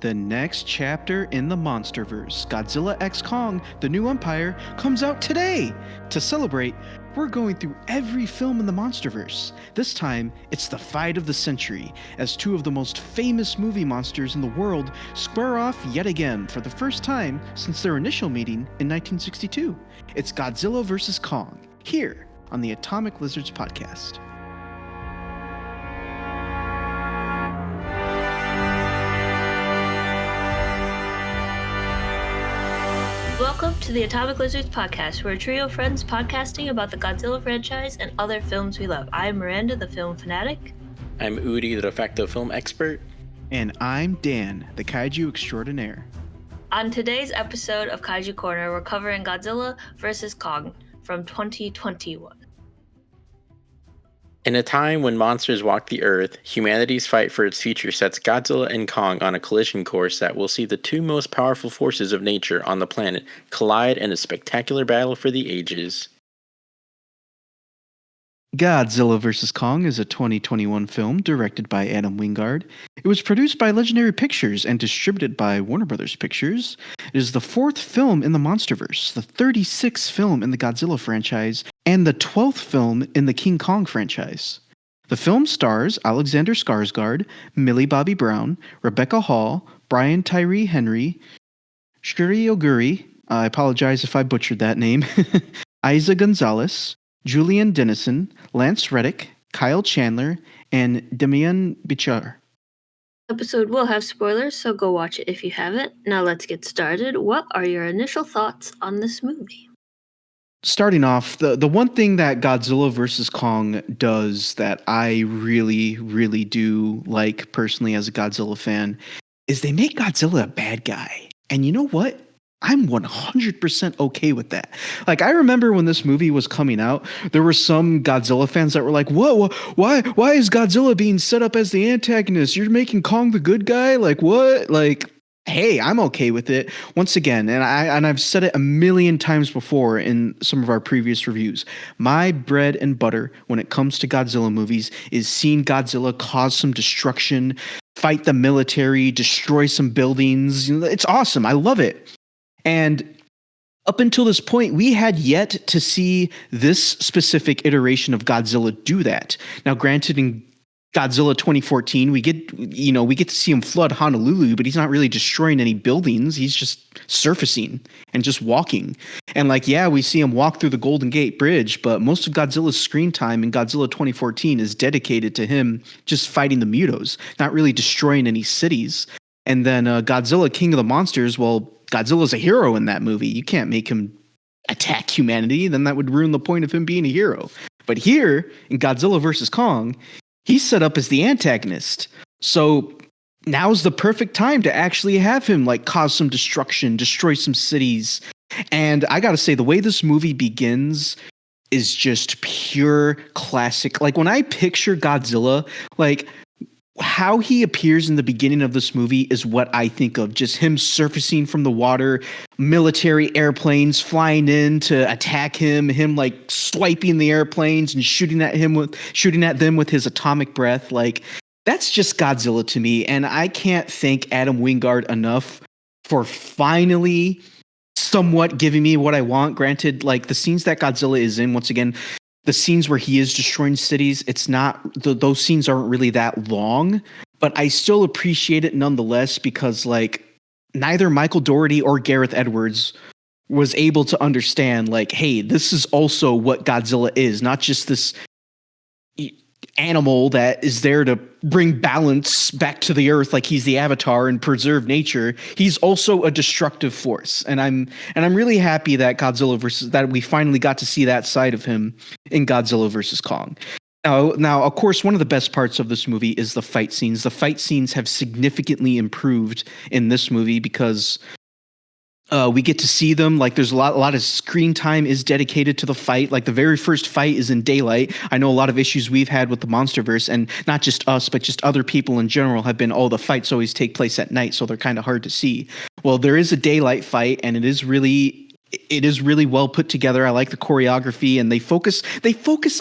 The next chapter in the Monsterverse, Godzilla x Kong, The New Empire, comes out today! To celebrate, we're going through every film in the Monsterverse. This time, it's the fight of the century, as two of the most famous movie monsters in the world square off yet again for the first time since their initial meeting in 1962. It's Godzilla vs. Kong, here on the Atomic Lizards podcast. Welcome to the Atomic Lizards podcast. We're a trio of friends podcasting about the Godzilla franchise and other films we love. I'm Miranda, the film fanatic. I'm Udi, the de facto film expert. And I'm Dan, the Kaiju extraordinaire. On today's episode of Kaiju Korner, we're covering Godzilla vs. Kong from 2021. In a time when monsters walk the earth, humanity's fight for its future sets Godzilla and Kong on a collision course that will see the two most powerful forces of nature on the planet collide in a spectacular battle for the ages. Godzilla vs. Kong is a 2021 film directed by Adam Wingard. It was produced by Legendary Pictures and distributed by Warner Brothers Pictures. It is the fourth film in the Monsterverse, the 36th film in the Godzilla franchise, and the 12th film in the King Kong franchise. The film stars Alexander Skarsgård, Millie Bobby Brown, Rebecca Hall, Brian Tyree Henry, Shuri Oguri, I apologize if I butchered that name, Isa Gonzalez, Julian Dennison, Lance Reddick, Kyle Chandler, and Demian Bichar. Episode will have spoilers, so go watch it if you haven't. Now let's get started. What are your initial thoughts on this movie? Starting off, the one thing that Godzilla vs. Kong does that I really do like personally as a Godzilla fan is they make Godzilla a bad guy. And you know what? I'm 100% okay with that. Like, I remember when this movie was coming out, there were some Godzilla fans that were like, whoa, why is Godzilla being set up as the antagonist? You're making Kong the good guy? Like, what? Like, hey, I'm okay with it. Once again, and I've said it a million times before in some of our previous reviews, my bread and butter when it comes to Godzilla movies is seeing Godzilla cause some destruction, fight the military, destroy some buildings. It's awesome. I love it. And up until this point, we had yet to see this specific iteration of Godzilla do that. Now, granted, in Godzilla 2014, we get to see him flood Honolulu, but he's not really destroying any buildings. He's just surfacing and just walking. And we see him walk through the Golden Gate Bridge, but most of Godzilla's screen time in Godzilla 2014 is dedicated to him just fighting the Mutos, not really destroying any cities. And then Godzilla, King of the Monsters, well, Godzilla's a hero in that movie. You can't make him attack humanity. Then that would ruin the point of him being a hero. But here, in Godzilla vs. Kong, he's set up as the antagonist. So now's the perfect time to actually have him cause some destruction, destroy some cities. And I gotta say, the way this movie begins is just pure classic. Like, when I picture Godzilla, how he appears in the beginning of this movie is what I think of. Just him surfacing from the water, military airplanes flying in to attack him swiping the airplanes and shooting at them with his atomic breath. That's just Godzilla to me. And I can't thank Adam Wingard enough for finally somewhat giving me what I want. Granted, the scenes that Godzilla is in, once again, the scenes where he is destroying cities, it's not, those scenes aren't really that long, but I still appreciate it nonetheless because neither Michael Dougherty or Gareth Edwards was able to understand hey, this is also what Godzilla is, not just this animal that is there to bring balance back to the earth like he's the Avatar and preserve nature. He's also a destructive force, and I'm really happy that that we finally got to see that side of him in Godzilla vs. Kong. Now, of course, one of the best parts of this movie is the fight scenes. The fight scenes have significantly improved in this movie because we get to see them. There's a lot of screen time is dedicated to the fight. The very first fight is in daylight. I know a lot of issues we've had with the Monsterverse, and not just us, but just other people in general have been, the fights always take place at night, so they're kind of hard to see. Well, there is a daylight fight, and it is really it is really well put together. I like the choreography, and they focus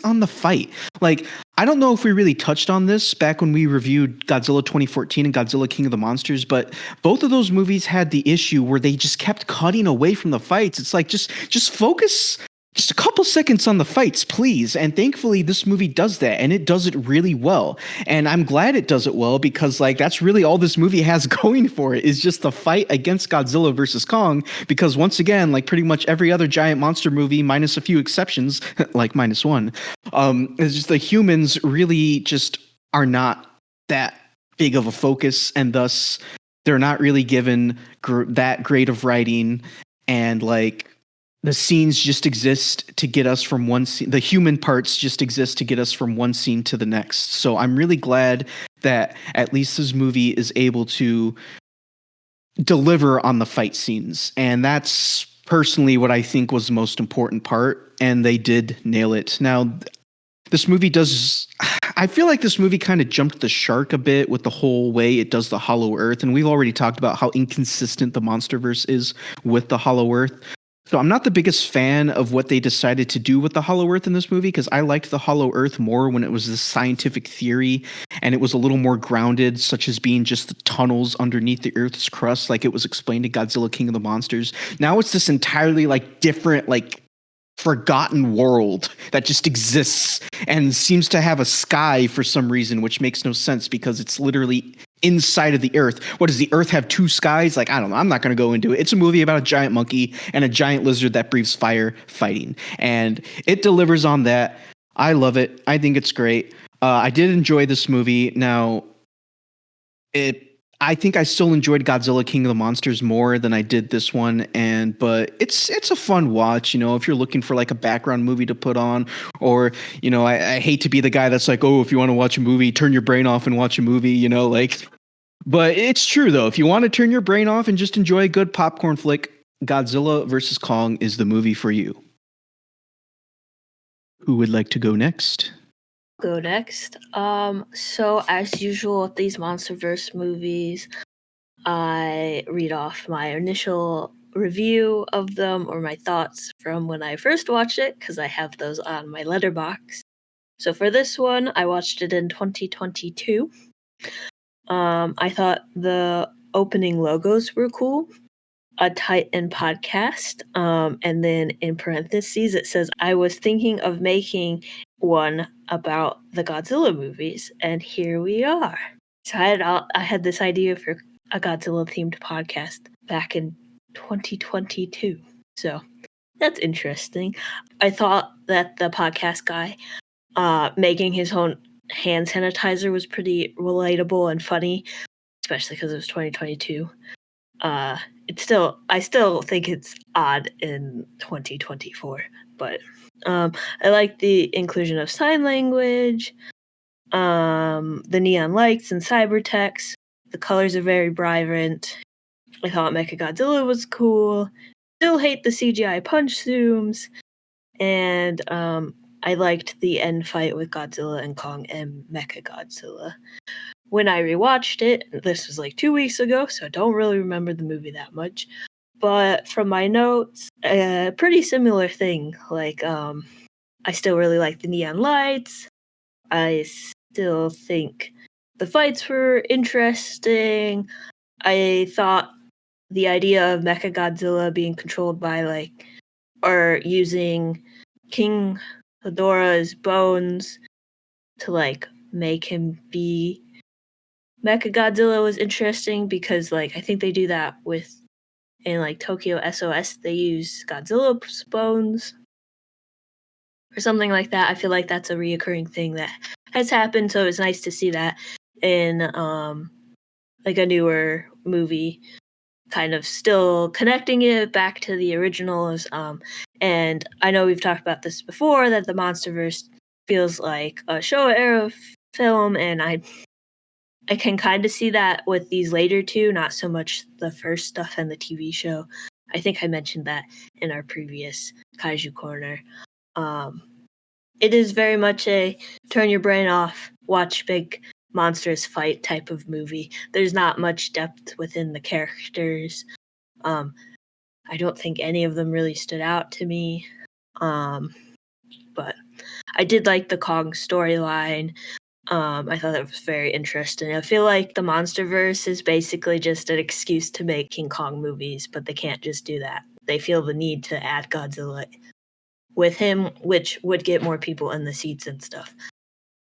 on the fight. Like, I don't know if we really touched on this back when we reviewed Godzilla 2014 and Godzilla King of the Monsters, but both of those movies had the issue where they just kept cutting away from the fights. It's like, just focus just a couple seconds on the fights, please. And thankfully, this movie does that, and it does it really well. And I'm glad it does it well, because like that's really all this movie has going for it, is just the fight against Godzilla versus Kong. Because once again, like pretty much every other giant monster movie, minus a few exceptions, like minus one, is just the humans really just are not that big of a focus, and thus they're not really given that great of writing, and like the scenes just exist to get us from one scene. The human parts just exist to get us from one scene to the next. So I'm really glad that at least this movie is able to deliver on the fight scenes. And that's personally what I think was the most important part. And they did nail it. Now, this movie does, I feel like this movie kind of jumped the shark a bit with the whole way it does the Hollow Earth. And we've already talked about how inconsistent the Monsterverse is with the Hollow Earth. So I'm not the biggest fan of what they decided to do with the Hollow Earth in this movie, because I liked the Hollow Earth more when it was this scientific theory and it was a little more grounded, such as being just the tunnels underneath the Earth's crust, like it was explained in Godzilla King of the Monsters. Now it's this entirely like different, like forgotten world that just exists and seems to have a sky for some reason, which makes no sense because it's literally inside of the Earth. What does the Earth have two skies? Like, I don't know. I'm not going to go into it. It's a movie about a giant monkey and a giant lizard that breathes fire fighting, and it delivers on that. I love it. I think it's great. I did enjoy this movie. Now, I think I still enjoyed Godzilla King of the Monsters more than I did this one, but it's a fun watch, you know, if you're looking for like a background movie to put on, or, you know, I hate to be the guy that's like, oh, if you want to watch a movie, turn your brain off and watch a movie, you know, like, but it's true though. If you want to turn your brain off and just enjoy a good popcorn flick, Godzilla versus Kong is the movie for you. Who would like to go next? Go next. So as usual with these MonsterVerse movies, I read off my initial review of them or my thoughts from when I first watched it, because I have those on my letterbox. So for this one, I watched it in 2022. I thought the opening logos were cool. A Titan podcast. And then in parentheses, it says, I was thinking of making one about the Godzilla movies, and here we are. So I had this idea for a Godzilla themed podcast back in 2022. So that's interesting. I thought that the podcast guy making his own hand sanitizer was pretty relatable and funny, especially because it was 2022. I still think it's odd in 2024, but I like the inclusion of sign language, the neon lights and cybertext. The colors are very vibrant. I thought Mechagodzilla was cool. Still hate the CGI punch zooms, and I liked the end fight with Godzilla and Kong and Mechagodzilla. When I rewatched it, this was like 2 weeks ago, so I don't really remember the movie that much. But from my notes, a pretty similar thing. Like, I still really like the neon lights. I still think the fights were interesting. I thought the idea of Mechagodzilla being controlled by or using King Ghidorah's bones to make him be Mechagodzilla was interesting, because I think they do that in Tokyo SOS, they use Godzilla's bones or something like that. I feel like that's a reoccurring thing that has happened, so it's nice to see that in a newer movie, kind of still connecting it back to the originals. And I know we've talked about this before, that the MonsterVerse feels like a Showa era film, and I can kind of see that with these later two, not so much the first stuff and the TV show. I think I mentioned that in our previous Kaiju Corner. It is very much a turn your brain off, watch big monsters fight type of movie. There's not much depth within the characters. I I don't think any of them really stood out to me. But I did like the Kong storyline. I thought that was very interesting. I feel like the MonsterVerse is basically just an excuse to make King Kong movies, but they can't just do that. They feel the need to add Godzilla with him, which would get more people in the seats and stuff.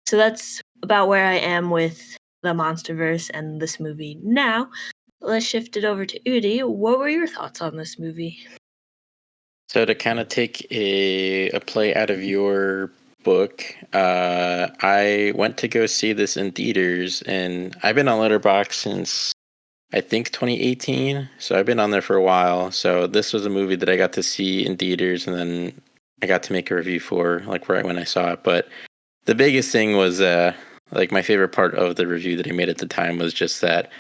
So that's about where I am with the MonsterVerse and this movie. Now, let's shift it over to Udi. What were your thoughts on this movie? So to kind of take a play out of your book, I went to go see this in theaters, and I've been on Letterboxd since I think 2018. So I've been on there for a while. So this was a movie that I got to see in theaters, and then I got to make a review for like right when I saw it. But the biggest thing was like my favorite part of the review that I made at the time was just that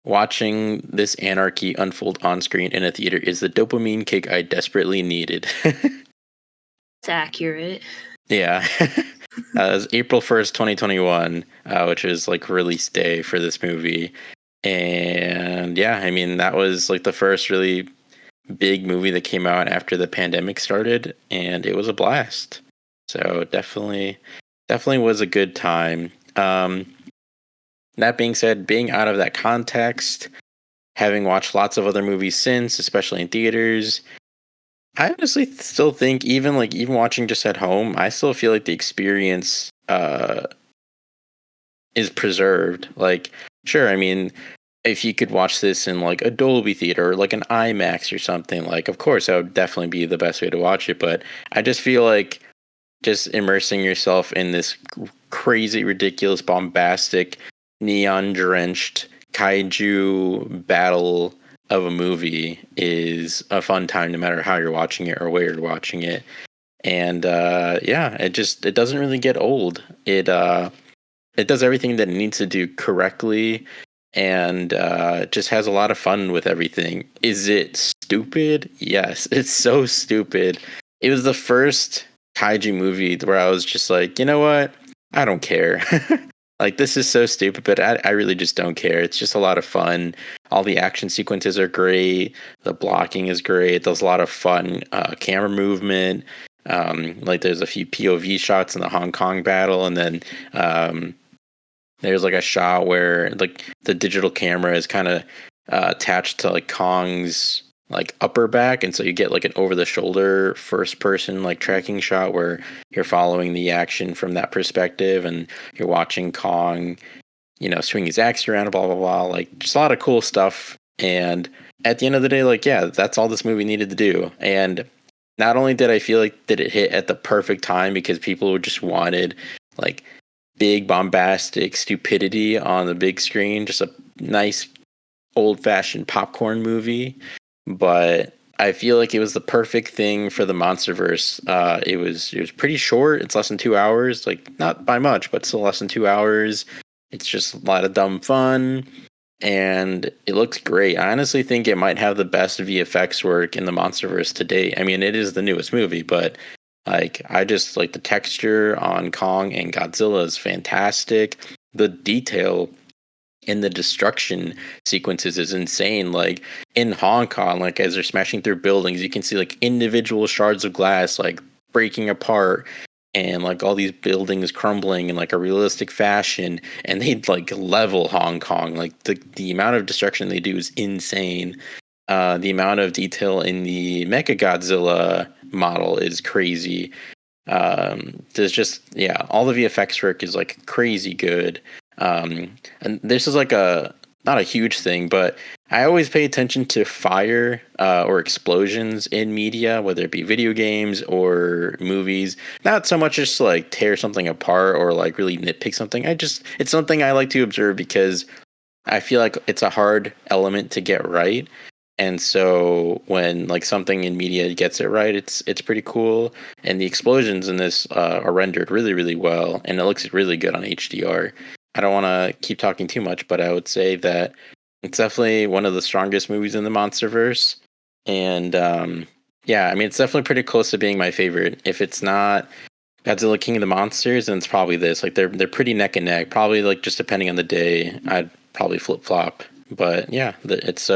watching this anarchy unfold on screen in a theater is the dopamine kick I desperately needed. It's accurate. Yeah. It was April 1st, 2021, which was like release day for this movie. And yeah, I mean, that was like the first really big movie that came out after the pandemic started, and it was a blast. So definitely was a good time. That being said, being out of that context, having watched lots of other movies since, especially in theaters, I honestly still think even watching just at home, I still feel like the experience is preserved. Like, sure, I mean, if you could watch this in like a Dolby theater or like an IMAX or something, like, of course, that would definitely be the best way to watch it. But I just feel like just immersing yourself in this crazy, ridiculous, bombastic, neon-drenched kaiju battle of a movie is a fun time, no matter how you're watching it or where you're watching it. And yeah, it doesn't really get old. It does everything that it needs to do correctly, and just has a lot of fun with everything. Is it stupid? Yes, it's so stupid. It was the first kaiju movie where I was just like, you know what? I don't care. Like, this is so stupid, but I really just don't care. It's just a lot of fun. All the action sequences are great. The blocking is great. There's a lot of fun camera movement. Like, there's a few POV shots in the Hong Kong battle, and then there's like a shot where like the digital camera is kind of attached to like Kong's like upper back, and so you get like an over the shoulder first person like tracking shot where you're following the action from that perspective, and you're watching Kong, you know, swing his axe around, blah blah blah, like just a lot of cool stuff. And at the end of the day, like, yeah, that's all this movie needed to do. And not only did I feel like that it hit at the perfect time because people just wanted like big bombastic stupidity on the big screen, just a nice old fashioned popcorn movie, but I feel like it was the perfect thing for the MonsterVerse. It was pretty short. It's less than 2 hours, like not by much, but still less than 2 hours. It's just a lot of dumb fun, and it looks great. I honestly think it might have the best VFX work in the MonsterVerse to date. I mean, it is the newest movie, but like, I just like the texture on Kong and Godzilla is fantastic. The detail in the destruction sequences is insane. Like in Hong Kong, like as they're smashing through buildings, you can see like individual shards of glass like breaking apart, and like all these buildings crumbling in like a realistic fashion, and they like level Hong Kong. Like the amount of destruction they do is insane. The amount of detail in the Mechagodzilla model is crazy. There's just, yeah, all the VFX work is like crazy good. And this is like not a huge thing, but I always pay attention to fire or explosions in media, whether it be video games or movies. Not so much just to like tear something apart or like really nitpick something. It's something I like to observe because I feel like it's a hard element to get right. And so when like something in media gets it right, it's pretty cool. And the explosions in this are rendered really, really well, and it looks really good on HDR. I don't want to keep talking too much, but I would say that it's definitely one of the strongest movies in the MonsterVerse. And yeah, I mean, it's definitely pretty close to being my favorite. If it's not Godzilla King of the Monsters, then it's probably this. Like they're pretty neck and neck. Probably like just depending on the day, I'd probably flip flop. But yeah, it's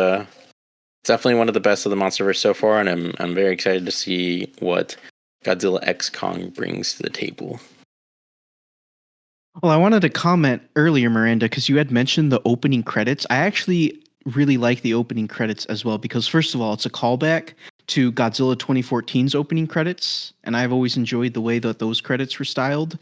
definitely one of the best of the MonsterVerse so far, and I'm very excited to see what Godzilla X Kong brings to the table. Well, I wanted to comment earlier, Miranda, because you had mentioned the opening credits. I actually really like the opening credits as well because, first of all, it's a callback to Godzilla 2014's opening credits, and I've always enjoyed the way that those credits were styled.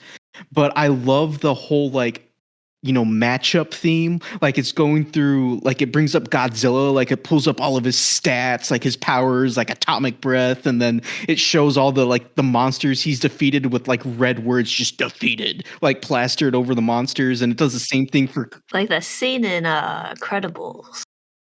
But I love the whole matchup theme. Like it's going through, like it brings up Godzilla, like it pulls up all of his stats, like his powers, like atomic breath, and then it shows all the monsters he's defeated with like red words, just defeated, like plastered over the monsters, and it does the same thing for Like that scene in Credibles.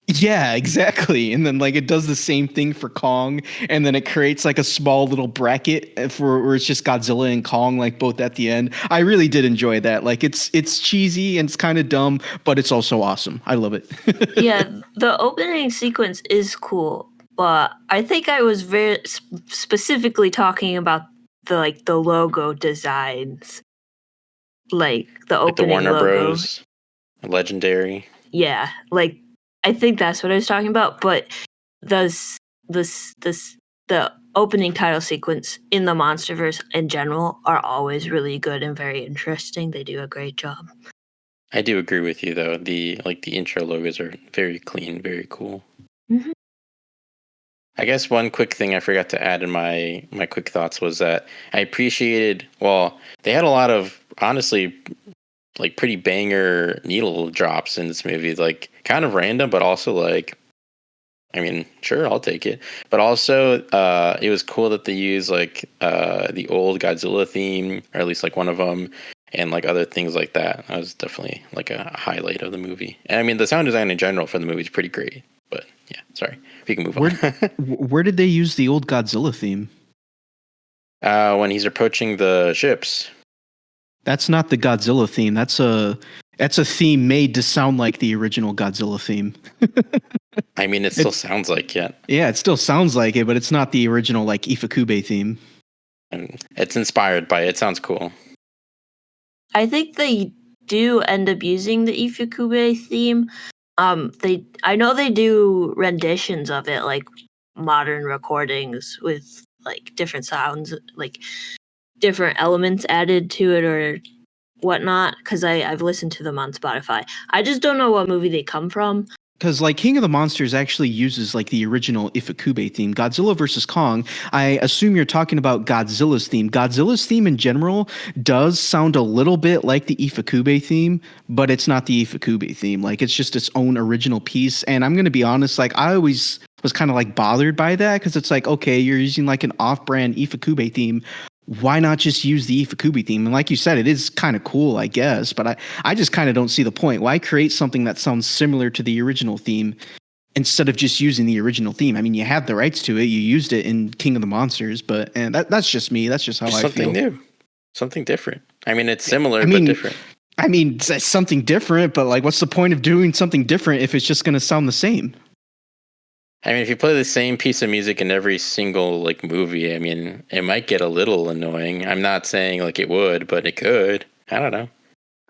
yeah, exactly. And then like it does the same thing for Kong, and then it creates like a small little bracket for where it's just Godzilla and Kong like both at the end. I really did enjoy that. Like it's cheesy and it's kind of dumb, but it's also awesome. I love it. Yeah, the opening sequence is cool, but I think I was very specifically talking about the logo designs, like the Like the opening Warner logo. Bros. Legendary. Yeah, like I think that's what I was talking about. But the opening title sequence in the MonsterVerse in general are always really good and very interesting. They do a great job. I do agree with you though. The intro logos are very clean, very cool. Mm-hmm. I guess one quick thing I forgot to add in my quick thoughts was that I appreciated. Well, they had a lot of honestly like pretty banger needle drops in this movie, like kind of random, but also like, I mean, sure, I'll take it. But also, it was cool that they used like the old Godzilla theme, or at least like one of them, and like other things like that. That was definitely like a highlight of the movie. And I mean, the sound design in general for the movie is pretty great. But yeah, sorry, we can move on. Where did they use the old Godzilla theme? When he's approaching the ships. That's not the Godzilla theme. That's a theme made to sound like the original Godzilla theme. I mean, it still sounds like it. Yeah, it still sounds like it, but it's not the original like Ifukube theme. And it's inspired by it. It sounds cool. I think they do end up using the Ifukube theme. I know they do renditions of it, like modern recordings with like different sounds, like different elements added to it or whatnot, because I've listened to them on Spotify. I just don't know what movie they come from. Because like King of the Monsters actually uses like the original Ifukube theme. Godzilla vs. Kong, I assume you're talking about Godzilla's theme. Godzilla's theme in general does sound a little bit like the Ifukube theme, but it's not the Ifukube theme. Like it's just its own original piece. And I'm going to be honest, like I always was kind of like bothered by that because it's like, okay, you're using like an off-brand Ifukube theme. Why not just use the Ifukube theme? And like you said, it is kind of cool, I guess, but I just kind of don't see the point. Why create something that sounds similar to the original theme instead of just using the original theme? I mean, you have the rights to it. You used it in King of the Monsters, but and that's just me. That's just how I feel. Something new. Something different. I mean, it's similar, but different. I mean, it's something different, but like, what's the point of doing something different if it's just going to sound the same? I mean, if you play the same piece of music in every single like movie, I mean, it might get a little annoying. I'm not saying like it would, but it could. I don't know.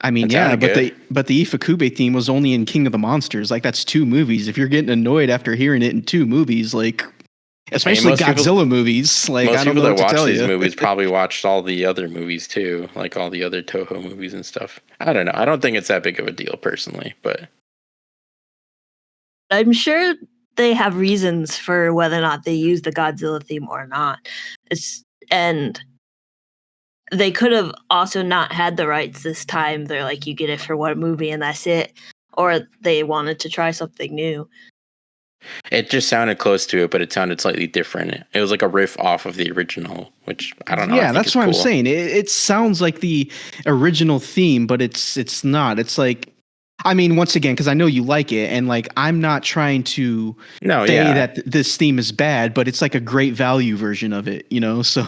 I mean, yeah, but the Ifukube theme was only in King of the Monsters. Like that's 2 movies. If you're getting annoyed after hearing it in 2 movies, like especially Godzilla movies, like most I don't people know that what to watch tell these you. movies probably watched all the other movies too, like all the other Toho movies and stuff. I don't know. I don't think it's that big of a deal personally, but I'm sure they have reasons for whether or not they use the Godzilla theme or not. And they could have also not had the rights this time. They're like, you get it for one movie and that's it. Or they wanted to try something new. it just sounded close to it, but it sounded slightly different. It was like a riff off of the original, which I don't know. Yeah, that's what I'm saying. It sounds like the original theme, but it's not. It's like, I mean, once again, because I know you like it, and like I'm not trying to say that this theme is bad, but it's like a great value version of it, you know? So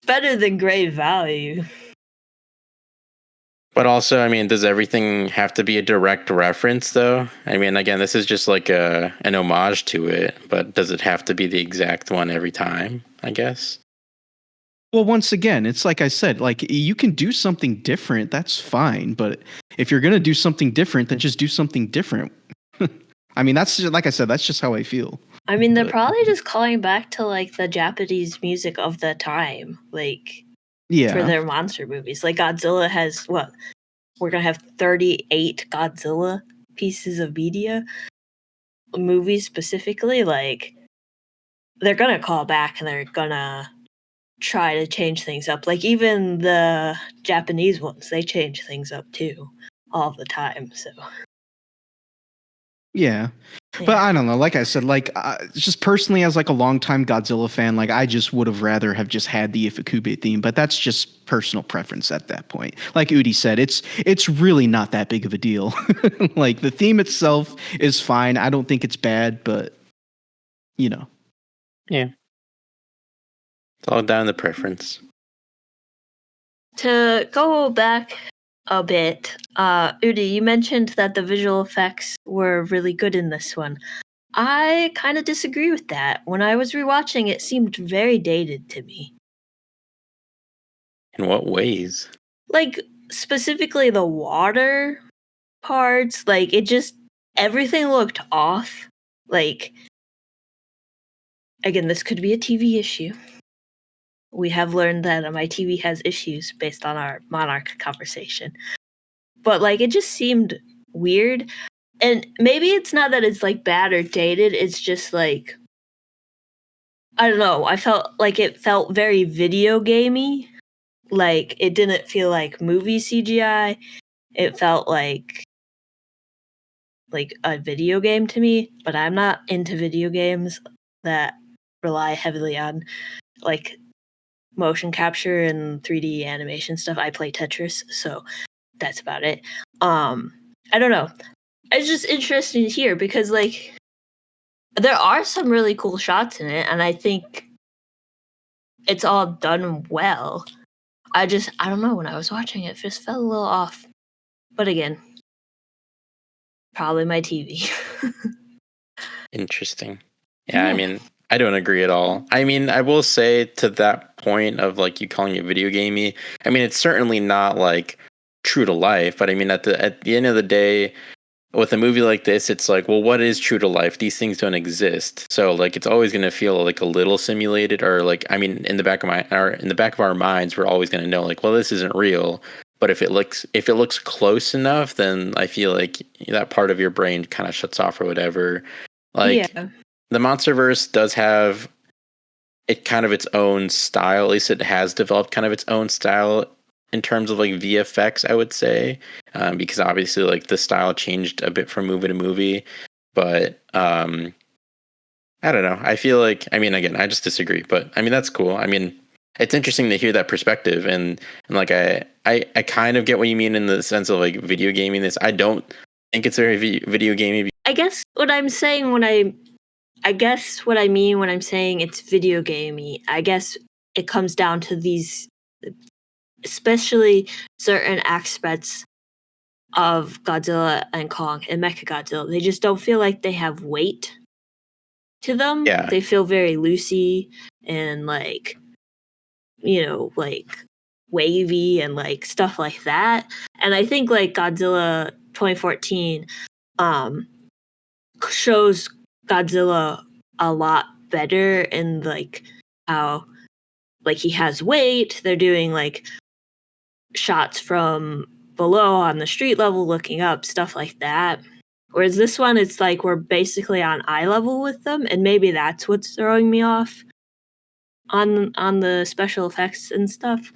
better than great value. But also, I mean, does everything have to be a direct reference, though? I mean, again, this is just like an homage to it, but does it have to be the exact one every time, I guess? Well, once again, it's like I said, like you can do something different. That's fine. But if you're going to do something different, then just do something different. I mean, that's just, like I said, that's just how I feel. I mean, they're But- probably just calling back to like the Japanese music of the time, like for Yeah, their monster movies. Like Godzilla has what? We're gonna have 38 Godzilla pieces of media, movies specifically. Like they're gonna call back and they're gonna try to change things up. Like even the Japanese ones, they change things up too all the time. So yeah. But I don't know. Like I said, like just personally, as like a longtime Godzilla fan, like I just would have rather have just had the Ifukube theme. But that's just personal preference at that point. Like Udi said, it's really not that big of a deal. Like the theme itself is fine. I don't think it's bad, but you know. Yeah. It's all down to preference. to go back a bit, Udi, you mentioned that the visual effects were really good in this one. I kind of disagree with that. When I was rewatching, it seemed very dated to me. In what ways? Like, specifically the water parts, like, it just, everything looked off. Like, again, this could be a TV issue. We have learned that my TV has issues based on our Monarch conversation. But, like, it just seemed weird. And maybe it's not that it's, like, bad or dated. It's just, like, I don't know. I felt like it felt very video gamey. Like, it didn't feel like movie CGI. It felt like a video game to me. But I'm not into video games that rely heavily on, like, motion capture and 3D animation stuff. I play Tetris, so that's about it. I don't know. It's just interesting to hear because like there are some really cool shots in it, and I think it's all done well. I don't know, when I was watching it just felt a little off. But again, probably my TV. Interesting. Yeah, I mean, I don't agree at all. I mean, I will say to that point of like you calling it video gamey, I mean, it's certainly not like true to life, but I mean, at the end of the day, with a movie like this, it's like, well, what is true to life? These things don't exist. So like, it's always going to feel like a little simulated, or like, I mean, in the back of our minds, we're always going to know like, well, this isn't real. But if it looks close enough, then I feel like that part of your brain kind of shuts off or whatever. Like, yeah. the MonsterVerse does have it kind of its own style. At least it has developed kind of its own style in terms of like VFX, I would say, because obviously like the style changed a bit from movie to movie. But I don't know. I feel like, I mean, again, I just disagree. But I mean, that's cool. I mean, it's interesting to hear that perspective, and like I kind of get what you mean in the sense of like video gaming this. I don't think it's very video gaming. I guess what I'm saying what I mean when I'm saying it's video gamey, I guess it comes down to these, especially certain aspects of Godzilla and Kong and Mechagodzilla. They just don't feel like they have weight to them. Yeah. They feel very loosey and like, like wavy and like stuff like that. And I think like Godzilla 2014 shows Godzilla a lot better in like how like he has weight. They're doing like shots from below on the street level looking up, stuff like that. Whereas this one, it's like we're basically on eye level with them, and maybe that's what's throwing me off on the special effects and stuff.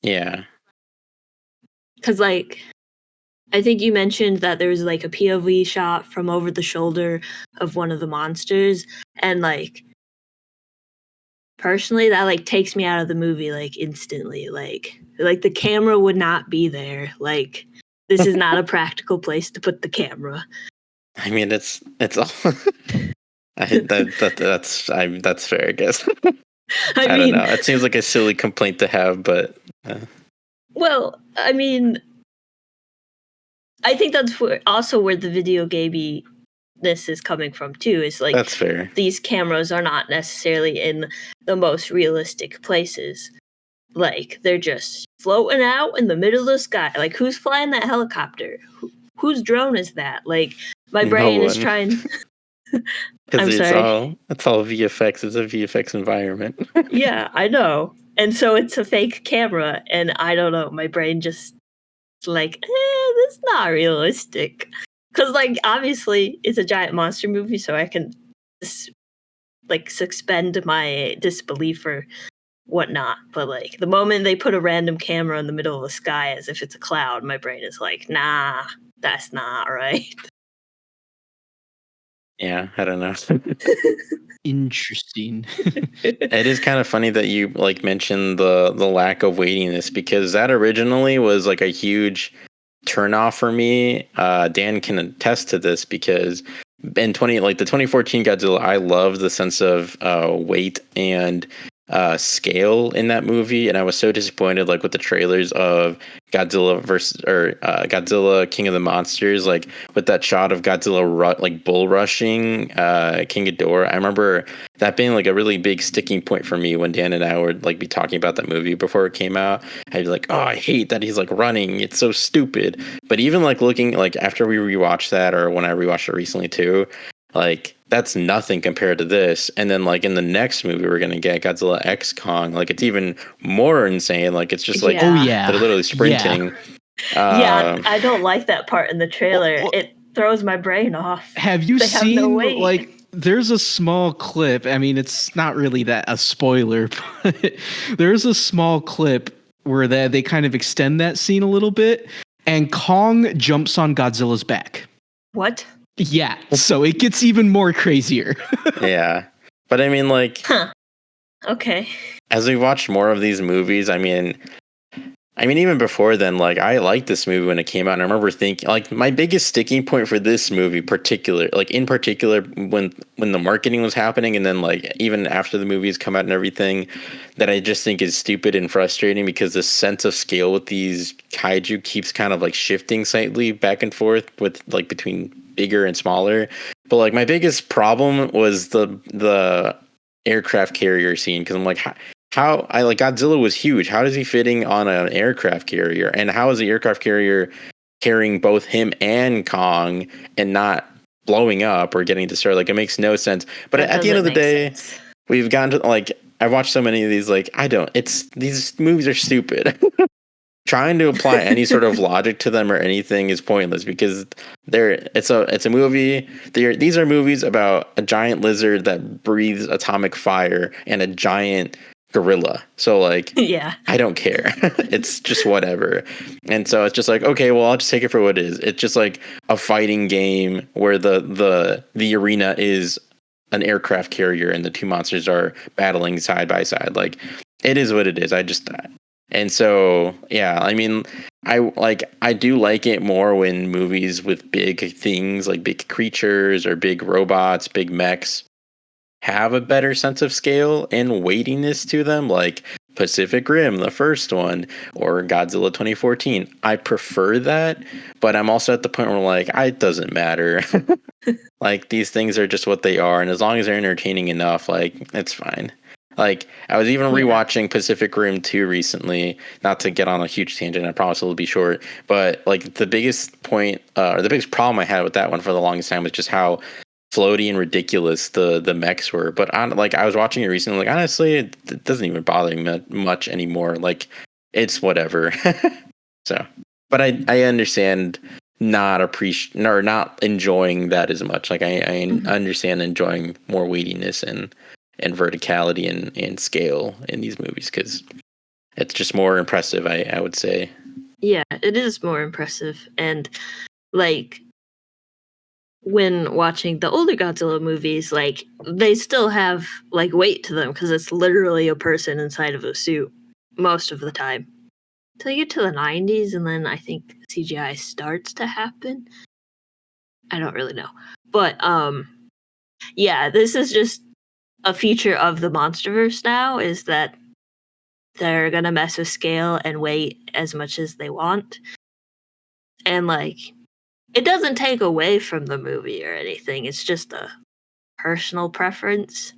Yeah. Because like I think you mentioned that there was like a POV shot from over the shoulder of one of the monsters, and like personally that like takes me out of the movie like instantly. Like the camera would not be there. Like this is not a practical place to put the camera. I mean, it's all. That's fair, I guess. I don't know. It seems like a silly complaint to have, but. Well, I mean, I think that's also where the video gaminess is coming from too. Is like that's fair. These cameras are not necessarily in the most realistic places. Like they're just floating out in the middle of the sky. Like who's flying that helicopter? Whose drone is that? Like My No brain is one. trying. Because I'm sorry. it's all VFX. It's a VFX environment. Yeah, I know. And so it's a fake camera, and I don't know. My brain just like, that's not realistic. Because, like, obviously, it's a giant monster movie, so I can just, like, suspend my disbelief or whatnot. But, like, the moment they put a random camera in the middle of the sky as if it's a cloud, my brain is like, nah, that's not right. Yeah, I don't know. Interesting. It is kind of funny that you like mentioned the lack of weightiness because that originally was like a huge turnoff for me. Dan can attest to this because in the 2014 Godzilla, I loved the sense of weight and scale in that movie, and I was so disappointed like with the trailers of Godzilla King of the Monsters, like with that shot of Godzilla like bull rushing King Ghidorah. I remember that being like a really big sticking point for me when Dan and I would like be talking about that movie before it came out. I'd be like, oh, I hate that he's like running. It's so stupid. But even like looking like after we rewatched that or when I rewatched it recently too, like that's nothing compared to this. And then like in the next movie we're gonna get Godzilla X Kong, like it's even more insane. Like it's just like Oh Yeah. yeah. they're literally sprinting. Yeah, I don't like that part in the trailer. Well, It throws my brain off. have you They have no seen weight. like there's a small clip. I mean, it's not really that a spoiler, but there's a small clip where they kind of extend that scene a little bit, and Kong jumps on Godzilla's back. What? Yeah, so it gets even more crazier. Yeah. But I mean like Huh. Okay. as we watch more of these movies, I mean, even before then, like I liked this movie when it came out, and I remember thinking, like, my biggest sticking point for this movie, in particular, when the marketing was happening, and then like even after the movies come out and everything, that I just think is stupid and frustrating because the sense of scale with these kaiju keeps kind of like shifting slightly back and forth with like between bigger and smaller. But like my biggest problem was the aircraft carrier scene because I'm like, how I like Godzilla was huge. How is he fitting on an aircraft carrier? And how is the aircraft carrier carrying both him and Kong and not blowing up or getting destroyed? Like it makes no sense. But That at the end of the doesn't make day, sense. we've gotten to like I've watched so many of these. Like these movies are stupid. Trying to apply any sort of logic to them or anything is pointless because it's a movie. These are movies about a giant lizard that breathes atomic fire and a giant gorilla. So like Yeah. I don't care. It's just whatever. And so it's just like, okay, well I'll just take it for what it is. It's just like a fighting game where the arena is an aircraft carrier and the two monsters are battling side by side. Like it is what it is. And so yeah, I mean I do like it more when movies with big things like big creatures or big robots, big mechs have a better sense of scale and weightiness to them, like Pacific Rim, the first one, or Godzilla 2014. I prefer that, but I'm also at the point where like, it doesn't matter. Like these things are just what they are, and as long as they're entertaining enough, like it's fine. Like I was even rewatching Pacific Rim 2 recently, not to get on a huge tangent, I promise it'll be short, but like the biggest point or the biggest problem I had with that one for the longest time was just how floaty and ridiculous the mechs were. But I was watching it recently, like honestly, it doesn't even bother me much anymore. Like it's whatever. So, but I understand not enjoying that as much. Like I understand enjoying more weightiness and verticality and scale in these movies because it's just more impressive. I would say. Yeah, it is more impressive, and like when watching the older Godzilla movies, like they still have like weight to them because it's literally a person inside of a suit most of the time. Till you get to the 90s, and then I think CGI starts to happen. I don't really know, but yeah, this is just a feature of the MonsterVerse now. Is that they're gonna mess with scale and weight as much as they want, and like it doesn't take away from the movie or anything. It's just a personal preference.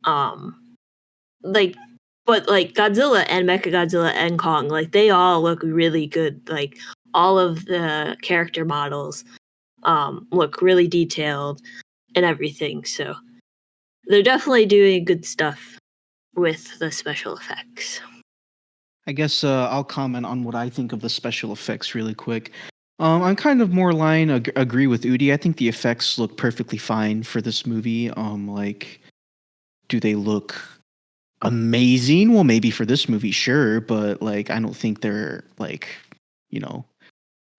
Like, but like Godzilla and Mechagodzilla and Kong, like they all look really good. Like all of the character models look really detailed and everything. So they're definitely doing good stuff with the special effects. I guess I'll comment on what I think of the special effects really quick. I'm kind of more agree with Udi. I think the effects look perfectly fine for this movie. Like, do they look amazing? Well, maybe for this movie, sure, but like, I don't think they're like, you know,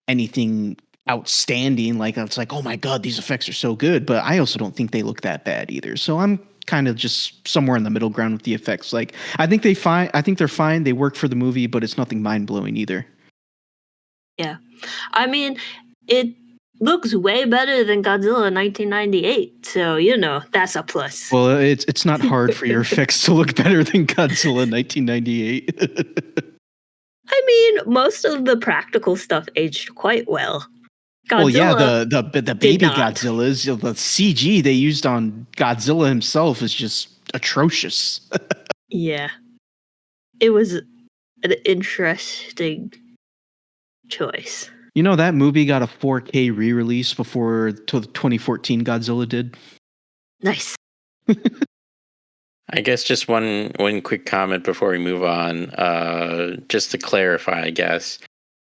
anything outstanding. Like, it's like, oh my god, these effects are so good. But I also don't think they look that bad either. So I'm kind of just somewhere in the middle ground with the effects. Like, I think they're fine. They work for the movie, but it's nothing mind blowing either. Yeah. I mean, it looks way better than Godzilla 1998. So, that's a plus. Well, it's not hard for your effects to look better than Godzilla 1998. I mean, most of the practical stuff aged quite well. Godzilla well, yeah, the baby not. Godzillas, the CG they used on Godzilla himself is just atrocious. Yeah. It was an interesting choice. You know, that movie got a 4K re-release before 2014 Godzilla did. Nice. I guess just one quick comment before we move on, just to clarify, I guess.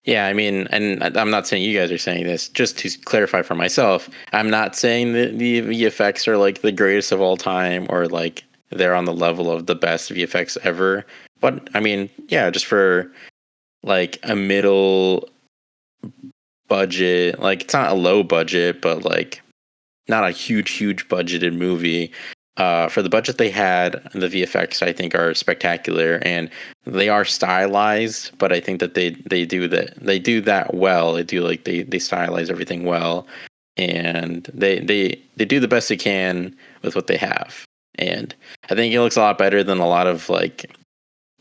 Yeah, I mean, and I'm not saying you guys are saying this, just to clarify for myself, I'm not saying that the VFX are like the greatest of all time or like they're on the level of the best VFX ever. But I mean, yeah, just for like a middle budget, like it's not a low budget, but like not a huge budgeted movie. For the budget they had, the VFX I think are spectacular, and they are stylized. But I think that they do that well. They stylize everything well, and they do the best they can with what they have. And I think it looks a lot better than a lot of like,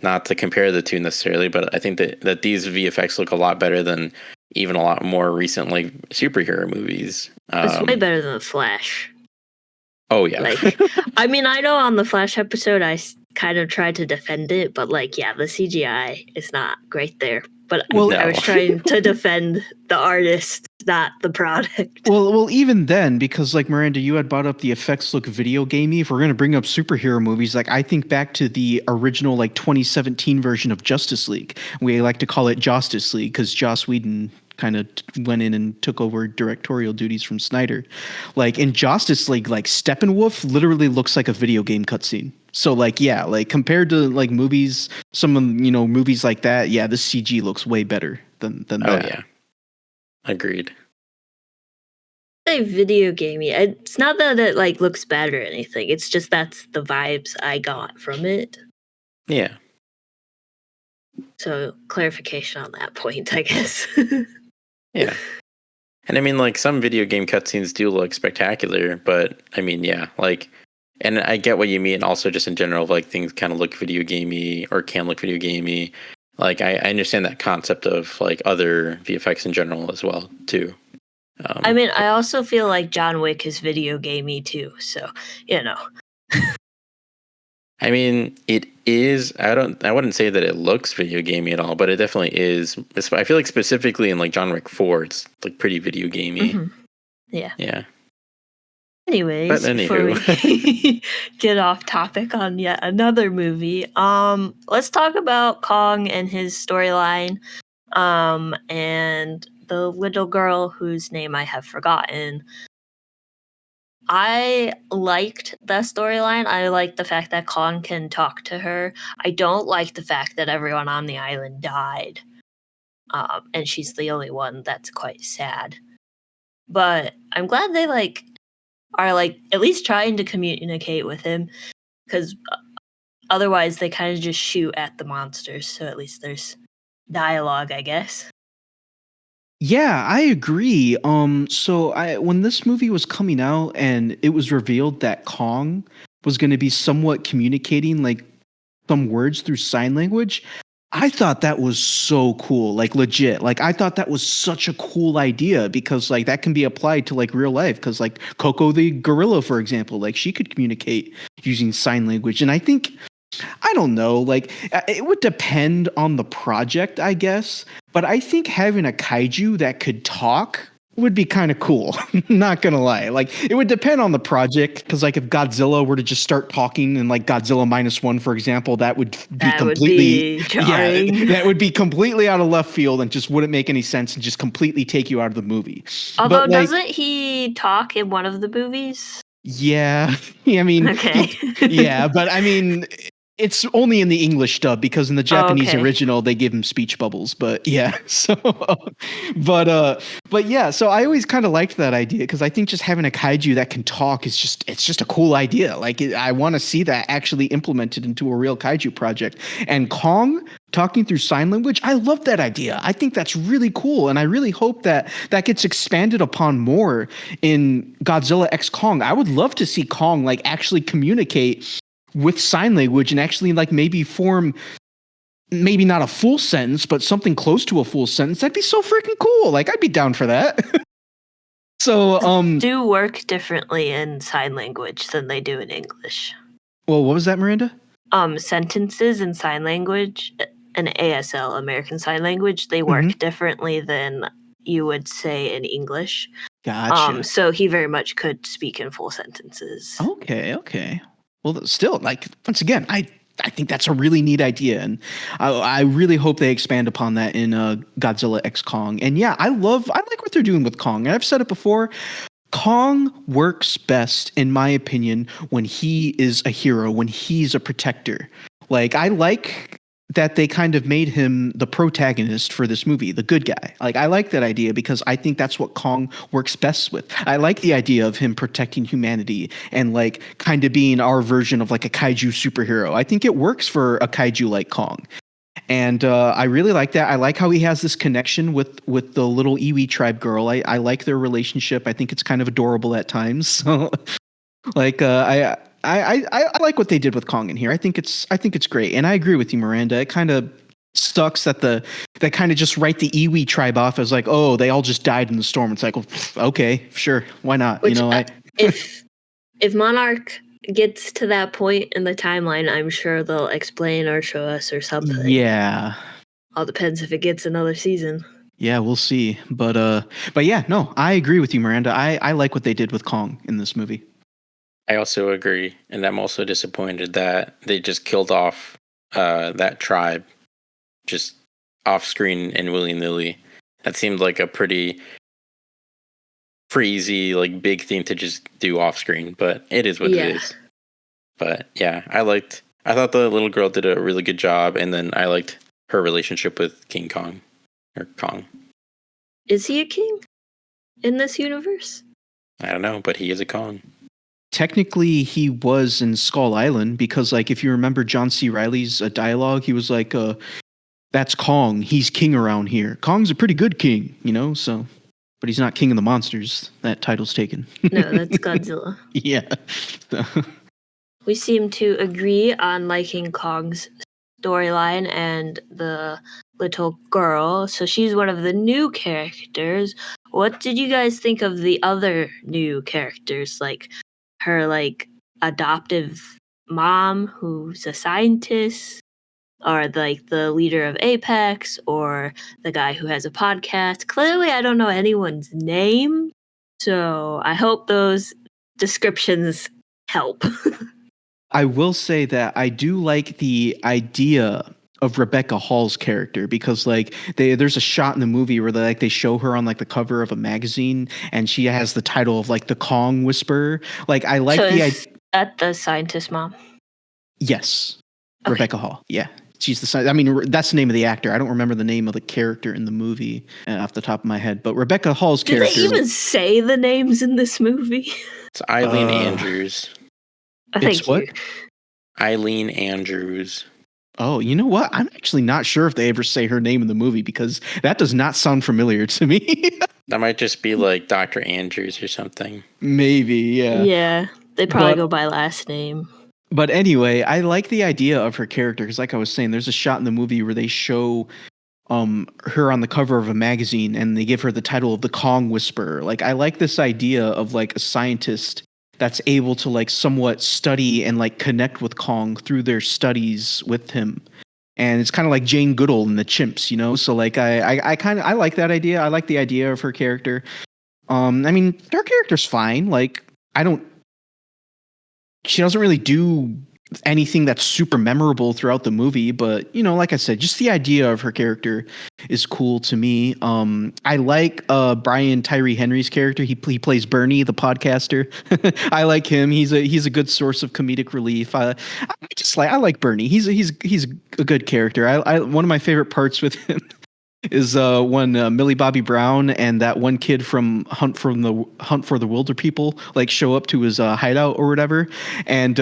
not to compare the two necessarily, but I think that these VFX look a lot better than even a lot more recent like superhero movies. It's way better than The Flash. Oh yeah. Like, I mean, I know on the Flash episode I kind of tried to defend it, but like, yeah, the CGI is not great there. But I was trying to defend the artist, not the product. Well, even then, because like Miranda, you had brought up the effects look video gamey. If we're gonna bring up superhero movies, like I think back to the original like 2017 version of Justice League. We like to call it Justice League because Joss Whedon kind of went in and took over directorial duties from Snyder. Like in Justice League, like Steppenwolf literally looks like a video game cutscene. So like, yeah, like compared to like movies, some of movies like that, yeah, the CG looks way better than that. Oh yeah, agreed. Say video gamey. It's not that it like looks bad or anything. It's just that's the vibes I got from it. Yeah. So clarification on that point, I guess. Yeah. And I mean, like, some video game cutscenes do look spectacular, but I mean, yeah, like, and I get what you mean also just in general, like, things kind of look video gamey or can look video gamey. Like, I understand that concept of, like, other VFX in general as well, too. I mean, I also feel like John Wick is video gamey, too, so, I mean, it is. I wouldn't say that it looks video gamey at all, but it definitely is. I feel like specifically in like John Wick 4, it's like pretty video gamey. Mm-hmm. Yeah. Yeah. Anyways, before we get off topic on yet another movie, let's talk about Kong and his storyline, and the little girl whose name I have forgotten. I liked that storyline. I like the fact that Kong can talk to her. I don't like the fact that everyone on the island died. And she's the only one. That's quite sad. But I'm glad they are at least trying to communicate with him, because otherwise they kind of just shoot at the monsters. So at least there's dialogue, I guess. Yeah, I agree. So when this movie was coming out and it was revealed that Kong was going to be somewhat communicating like some words through sign language, I thought that was so cool, like legit. Like I thought that was such a cool idea because like that can be applied to like real life. Because like Coco the gorilla, for example, like she could communicate using sign language, and I think. I don't know, like it would depend on the project, I guess. But I think having a kaiju that could talk would be kind of cool. Not gonna lie. Like, it would depend on the project, because like if Godzilla were to just start talking and like Godzilla -1, for example, that would be That would completely be jarring. that would be completely out of left field and just wouldn't make any sense and just completely take you out of the movie. Although, But like, doesn't he talk in one of the movies? yeah, I mean, Okay. yeah, but I mean, it's only in the English dub, because in the Japanese okay. original they give him speech bubbles. But yeah, so but yeah, so I always kind of liked that idea, because I think just having a kaiju that can talk is just a cool idea. Like, I want to see that actually implemented into a real kaiju project. And Kong talking through sign language, I love that idea. I think that's really cool, and I really hope that that gets expanded upon more in Godzilla X Kong. I would love to see Kong like actually communicate with sign language and actually like maybe form, maybe not a full sentence, but something close to a full sentence. That'd be so freaking cool. Like, I'd be down for that. So do work differently in sign language than they do in English. well, what was that, Miranda? Sentences in sign language and ASL, American Sign Language, they work differently than you would say in English. Gotcha. So he very much could speak in full sentences. Okay. Well, still, like, once again, I think that's a really neat idea, and I really hope they expand upon that in Godzilla X Kong. And yeah, I like what they're doing with Kong. And I've said it before, Kong works best, in my opinion, when he is a hero, when he's a protector. Like, I like that they kind of made him the protagonist for this movie, the good guy. Like, I like that idea, because I think that's what Kong works best with. I like the idea of him protecting humanity and like kind of being our version of like a kaiju superhero. I think it works for a kaiju like Kong. And I really like that. I like how he has this connection with the little Iwi tribe girl. I like their relationship. I think it's kind of adorable at times. So, like, I like what they did with Kong in here. I think it's great, and I agree with you, Miranda. It kind of sucks that they kind of just write the Iwi tribe off as like, oh, they all just died in the storm. It's like, well, okay, sure, why not? Which, if Monarch gets to that point in the timeline, I'm sure they'll explain or show us or something. Yeah. All depends if it gets another season. Yeah, we'll see. But yeah, no, I agree with you, Miranda. I like what they did with Kong in this movie. I also agree, and I'm also disappointed that they just killed off that tribe just off screen and willy-nilly. That seemed like a pretty easy, like, big thing to just do off screen, but it is what it is. But yeah, I thought the little girl did a really good job, and then I liked her relationship with King Kong, or Kong. Is he a king in this universe? I don't know, but he is a Kong. Technically, he was in Skull Island, because, like, if you remember John C. Reilly's dialogue, he was like, that's Kong. He's king around here. Kong's a pretty good king, so. But he's not king of the monsters. That title's taken. No, that's Godzilla. Yeah. So. We seem to agree on liking Kong's storyline and the little girl. So she's one of the new characters. What did you guys think of the other new characters? Like her adoptive mom who's a scientist, or like the leader of Apex, or the guy who has a podcast. Clearly I don't know anyone's name, so I hope those descriptions help. I will say that I do like the idea of Rebecca Hall's character, because like there's a shot in the movie where they show her on like the cover of a magazine, and she has the title of like the Kong Whisperer. Like, I like is that the scientist mom? Yes. Okay. Rebecca Hall. Yeah. She's the, I mean, that's the name of the actor. I don't remember the name of the character in the movie off the top of my head, but Rebecca Hall's character. Did they even say the names in this movie? It's Eileen Andrews. Thank you. Eileen Andrews. Oh, you know what? I'm actually not sure if they ever say her name in the movie, because that does not sound familiar to me. That might just be like Dr. Andrews or something. Maybe, yeah. Yeah, they probably go by last name. But anyway, I like the idea of her character, because like I was saying, there's a shot in the movie where they show her on the cover of a magazine, and they give her the title of the Kong Whisperer. Like, I like this idea of like a scientist that's able to like somewhat study and like connect with Kong through their studies with him. And it's kind of like Jane Goodall in the Chimps, So like I like that idea. I like the idea of her character. I mean, her character's fine. Like, she doesn't really do anything that's super memorable throughout the movie, but like I said, just the idea of her character is cool to me. I like Brian Tyree Henry's character. He plays Bernie, the podcaster. I like him. He's a good source of comedic relief. I like Bernie. He's a good character. I one of my favorite parts with him is when Millie Bobby Brown and that one kid from Hunt for the Wilder People like show up to his hideout or whatever, and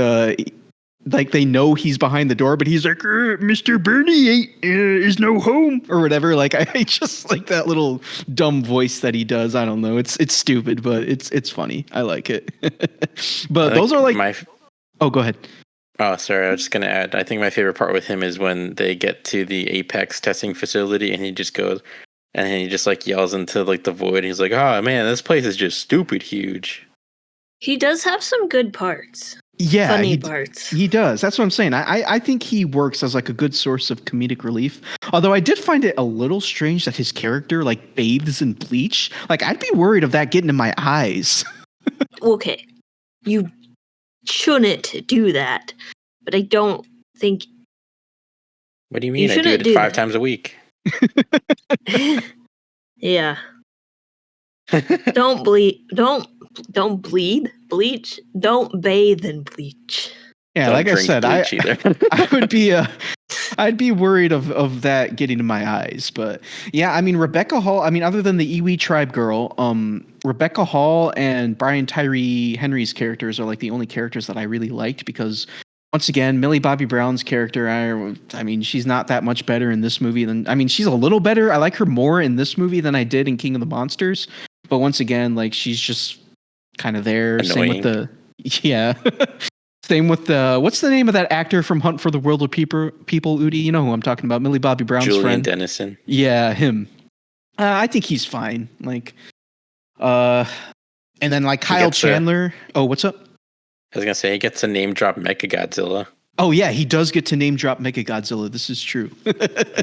like they know he's behind the door, but he's like, Mr. Bernie is no home or whatever. Like I just like that little dumb voice that he does. I don't know. It's stupid, but it's funny. I like it. But those are like oh, go ahead. Oh, sorry. I was just gonna add. I think my favorite part with him is when they get to the Apex testing facility, and he just goes, and he just like yells into like the void. He's like, "Oh man, this place is just stupid huge." He does have some good parts. Yeah, funny parts. He does. That's what I'm saying. I think he works as like a good source of comedic relief. Although I did find it a little strange that his character like bathes in bleach. Like I'd be worried of that getting in my eyes. Okay, you shouldn't do that, but I don't think. What do you mean? I do it 5 times a week. Yeah. Don't bleed. Don't bleed. Bleach. Don't bathe in bleach. Yeah, Don't like I said, I would be I'd be worried of that getting in my eyes. But yeah, I mean Rebecca Hall. I mean, other than the Iwi tribe girl, Rebecca Hall and Brian Tyree Henry's characters are like the only characters that I really liked because once again, Millie Bobby Brown's character, I mean, she's not that much better in this movie than she's a little better. I like her more in this movie than I did in King of the Monsters. But once again, like she's just kind of there. Annoying. Same with the what's the name of that actor from Hunt for the Wilder People? Udi, you know who I'm talking about? Millie Bobby Brown's Julian friend. Dennison. Yeah, him. I think he's fine. Like, and then like Kyle Chandler. Oh, what's up? I was gonna say he gets to name drop Mechagodzilla. Oh yeah, he does get to name drop Mechagodzilla. This is true.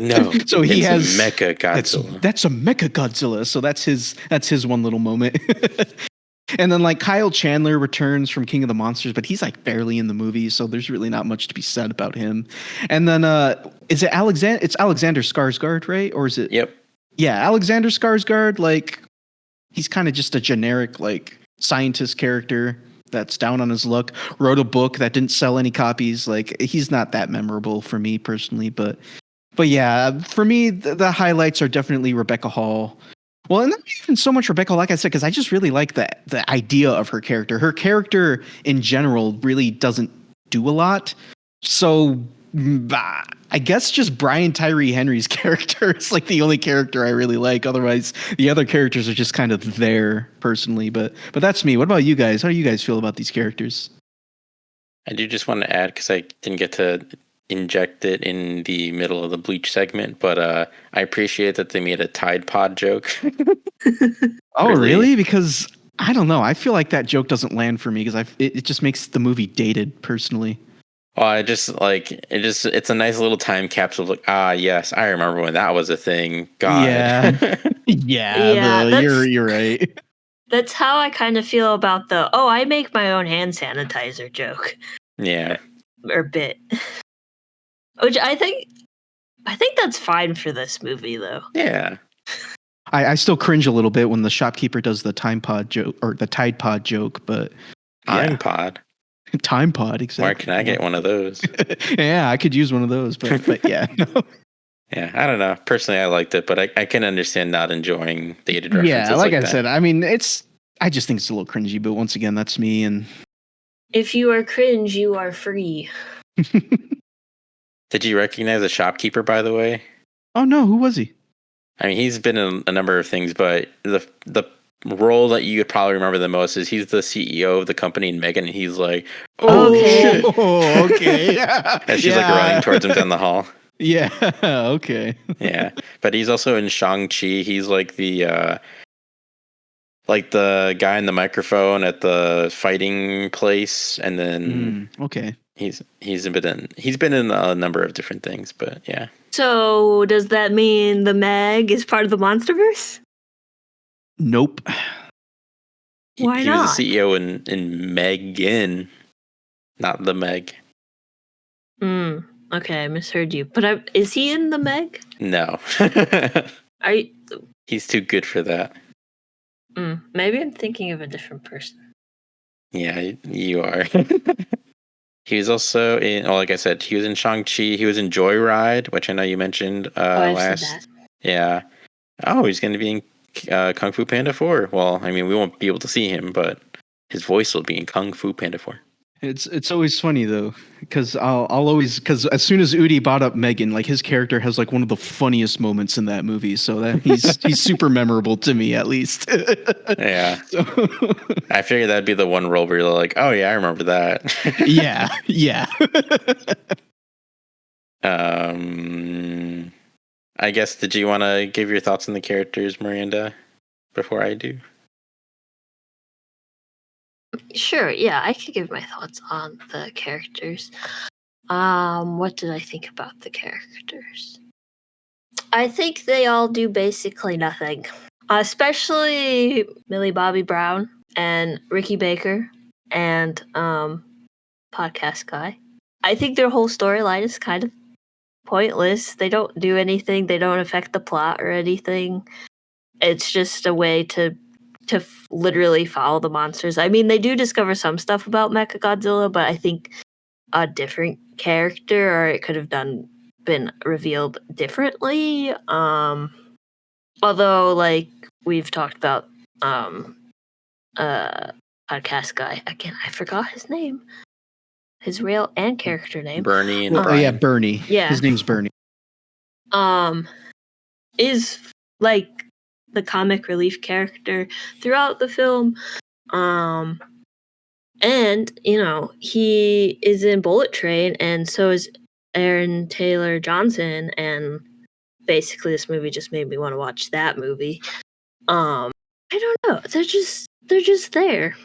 No, so he has Mechagodzilla. That's a Mechagodzilla. So that's his one little moment. And then like Kyle Chandler returns from King of the Monsters, but he's like barely in the movie, so there's really not much to be said about him. And then is it Alexander? It's Alexander Skarsgård, right? Or is it? Yep. Yeah, Alexander Skarsgård. Like he's kind of just a generic like scientist character that's down on his luck. Wrote a book that didn't sell any copies. Like he's not that memorable for me personally, but yeah, for me the highlights are definitely Rebecca Hall. Well, and not even so much Rebecca, like I said, because I just really like the idea of her character. Her character in general really doesn't do a lot. So I guess just Brian Tyree Henry's character is like the only character I really like. Otherwise, the other characters are just kind of there personally. But that's me. What about you guys? How do you guys feel about these characters? I do just want to add, because I didn't get to inject it in the middle of the Bleach segment, but I appreciate that they made a Tide Pod joke. Oh, really? Because I don't know. I feel like that joke doesn't land for me because it just makes the movie dated personally. Well, it's a nice little time capsule. Like, yes, I remember when that was a thing. God. Yeah. You're right. That's how I kind of feel about I make my own hand sanitizer joke. Yeah. Or bit. Which I think that's fine for this movie, though. Yeah. I still cringe a little bit when the shopkeeper does the Time Pod joke or the Tide Pod joke, but Time Pod. Time Pod, exactly. Where can I get one of those? Yeah, I could use one of those, but yeah. No. Yeah, I don't know. Personally, I liked it, but I can understand not enjoying dated references. Yeah, like I said, I mean, I just think it's a little cringy, but once again, that's me. And if you are cringe, you are free. Did you recognize the shopkeeper, by the way? Oh no, who was he? I mean, he's been in a number of things, but the role that you could probably remember the most is he's the CEO of the company in Megan, and he's like, "Oh shit, okay." And she's like running towards him down the hall. Yeah, okay. Yeah, but he's also in Shang-Chi. He's like the guy in the microphone at the fighting place, and then okay. He's been in a number of different things, but yeah. So does that mean the Meg is part of the MonsterVerse? Nope. Why he was not? the CEO in Megan, not the Meg. Okay, I misheard you. But is he in the Meg? No. Are you, He's too good for that. maybe I'm thinking of a different person. Yeah, you are. He was also in, like I said, he was in Shang-Chi. He was in Joyride, which I know you mentioned I've seen last. that. Yeah. Oh, he's going to be in Kung Fu Panda 4. Well, I mean, we won't be able to see him, but his voice will be in Kung Fu Panda 4. It's always funny though, because I'll always, because as soon as Udi brought up Megan, like his character has like one of the funniest moments in that movie, so that he's super memorable to me at least. Yeah. So, I figured that'd be the one role where you're like, oh yeah, I remember that. yeah. I guess, did you want to give your thoughts on the characters, Miranda, before I do? Sure, yeah, I could give my thoughts on the characters. What did I think about the characters? I think they all do basically nothing. Especially Millie Bobby Brown and Ricky Baker and podcast guy. I think their whole storyline is kind of pointless. They don't do anything. They don't affect the plot or anything. It's just a way to literally follow the monsters. I mean, they do discover some stuff about Mechagodzilla, but I think a different character, or it could have been revealed differently. Although, like we've talked about, podcast guy again. I forgot his name, his real and character name. Bernie and Well, Brian. yeah, Bernie. Yeah. His name's Bernie. Is like the comic relief character throughout the film. And, he is in Bullet Train, and so is Aaron Taylor Johnson, and basically this movie just made me want to watch that movie. I don't know. They're just there.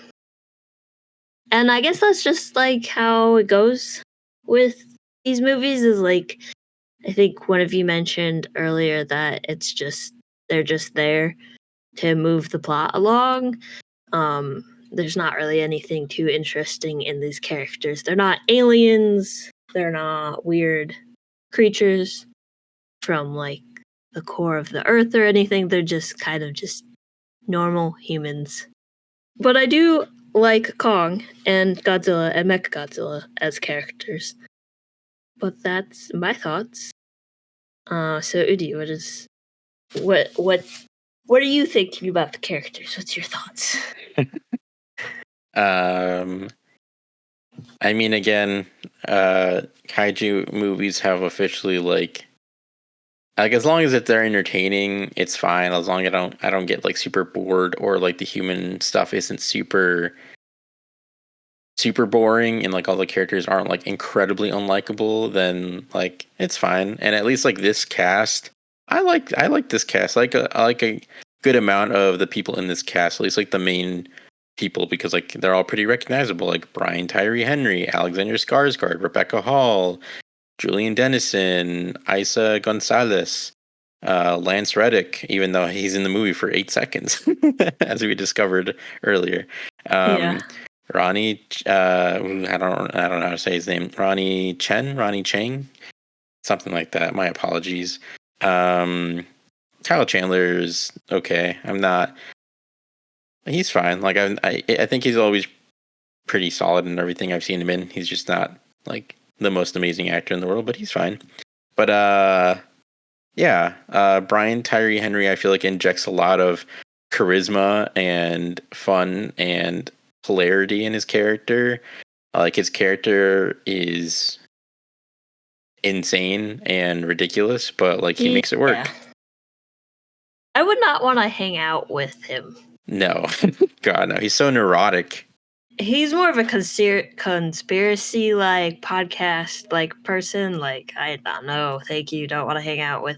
And I guess that's just like how it goes with these movies, is like, I think one of you mentioned earlier that they're just there to move the plot along. There's not really anything too interesting in these characters. They're not aliens. They're not weird creatures from like the core of the earth or anything. They're just kind of just normal humans. But I do like Kong and Godzilla and Mechagodzilla as characters. But that's my thoughts. So Udi, what are you thinking about the characters? What's your thoughts? I mean, again, kaiju movies have officially like as long as they're entertaining, it's fine. As long as I don't get like super bored, or like the human stuff isn't super boring and like all the characters aren't like incredibly unlikable, then like it's fine. And at least like this cast, I like this cast. I like a good amount of the people in this cast, at least like the main people, because like they're all pretty recognizable, like Brian Tyree Henry, Alexander Skarsgård, Rebecca Hall, Julian Dennison, Isa Gonzalez, Lance Reddick, even though he's in the movie for 8 seconds, as we discovered earlier. Yeah. Ronnie, I don't know how to say his name. Ronnie Chang, something like that. My apologies. Kyle Chandler's okay. He's fine. Like I think he's always pretty solid in everything I've seen him in. He's just not like the most amazing actor in the world, but he's fine. But Brian Tyree Henry, I feel like injects a lot of charisma and fun and hilarity in his character. Like his character is insane and ridiculous, but like he makes it work. Yeah. I would not want to hang out with him. No, God no, he's so neurotic. He's more of a conspiracy like podcast like person. Like, I don't know, thank you, don't want to hang out with.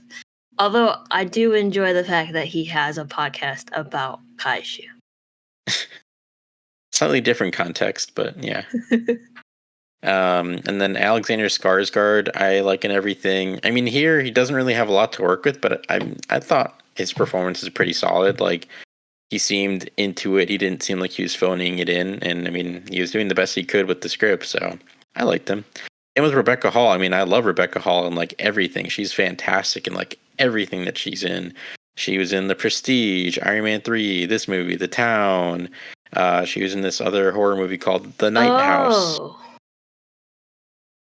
Although I do enjoy the fact that he has a podcast about kaiju. Slightly different context, but yeah. And then Alexander Skarsgård, I like in everything. I mean, here he doesn't really have a lot to work with, but I thought his performance is pretty solid. Like he seemed into it. He didn't seem like he was phoning it in, and I mean, he was doing the best he could with the script. So I liked him. And with Rebecca Hall, I mean, I love Rebecca Hall and like everything. She's fantastic in like everything that she's in. She was in The Prestige, Iron Man 3, this movie, The Town. She was in this other horror movie called The Night House. Oh,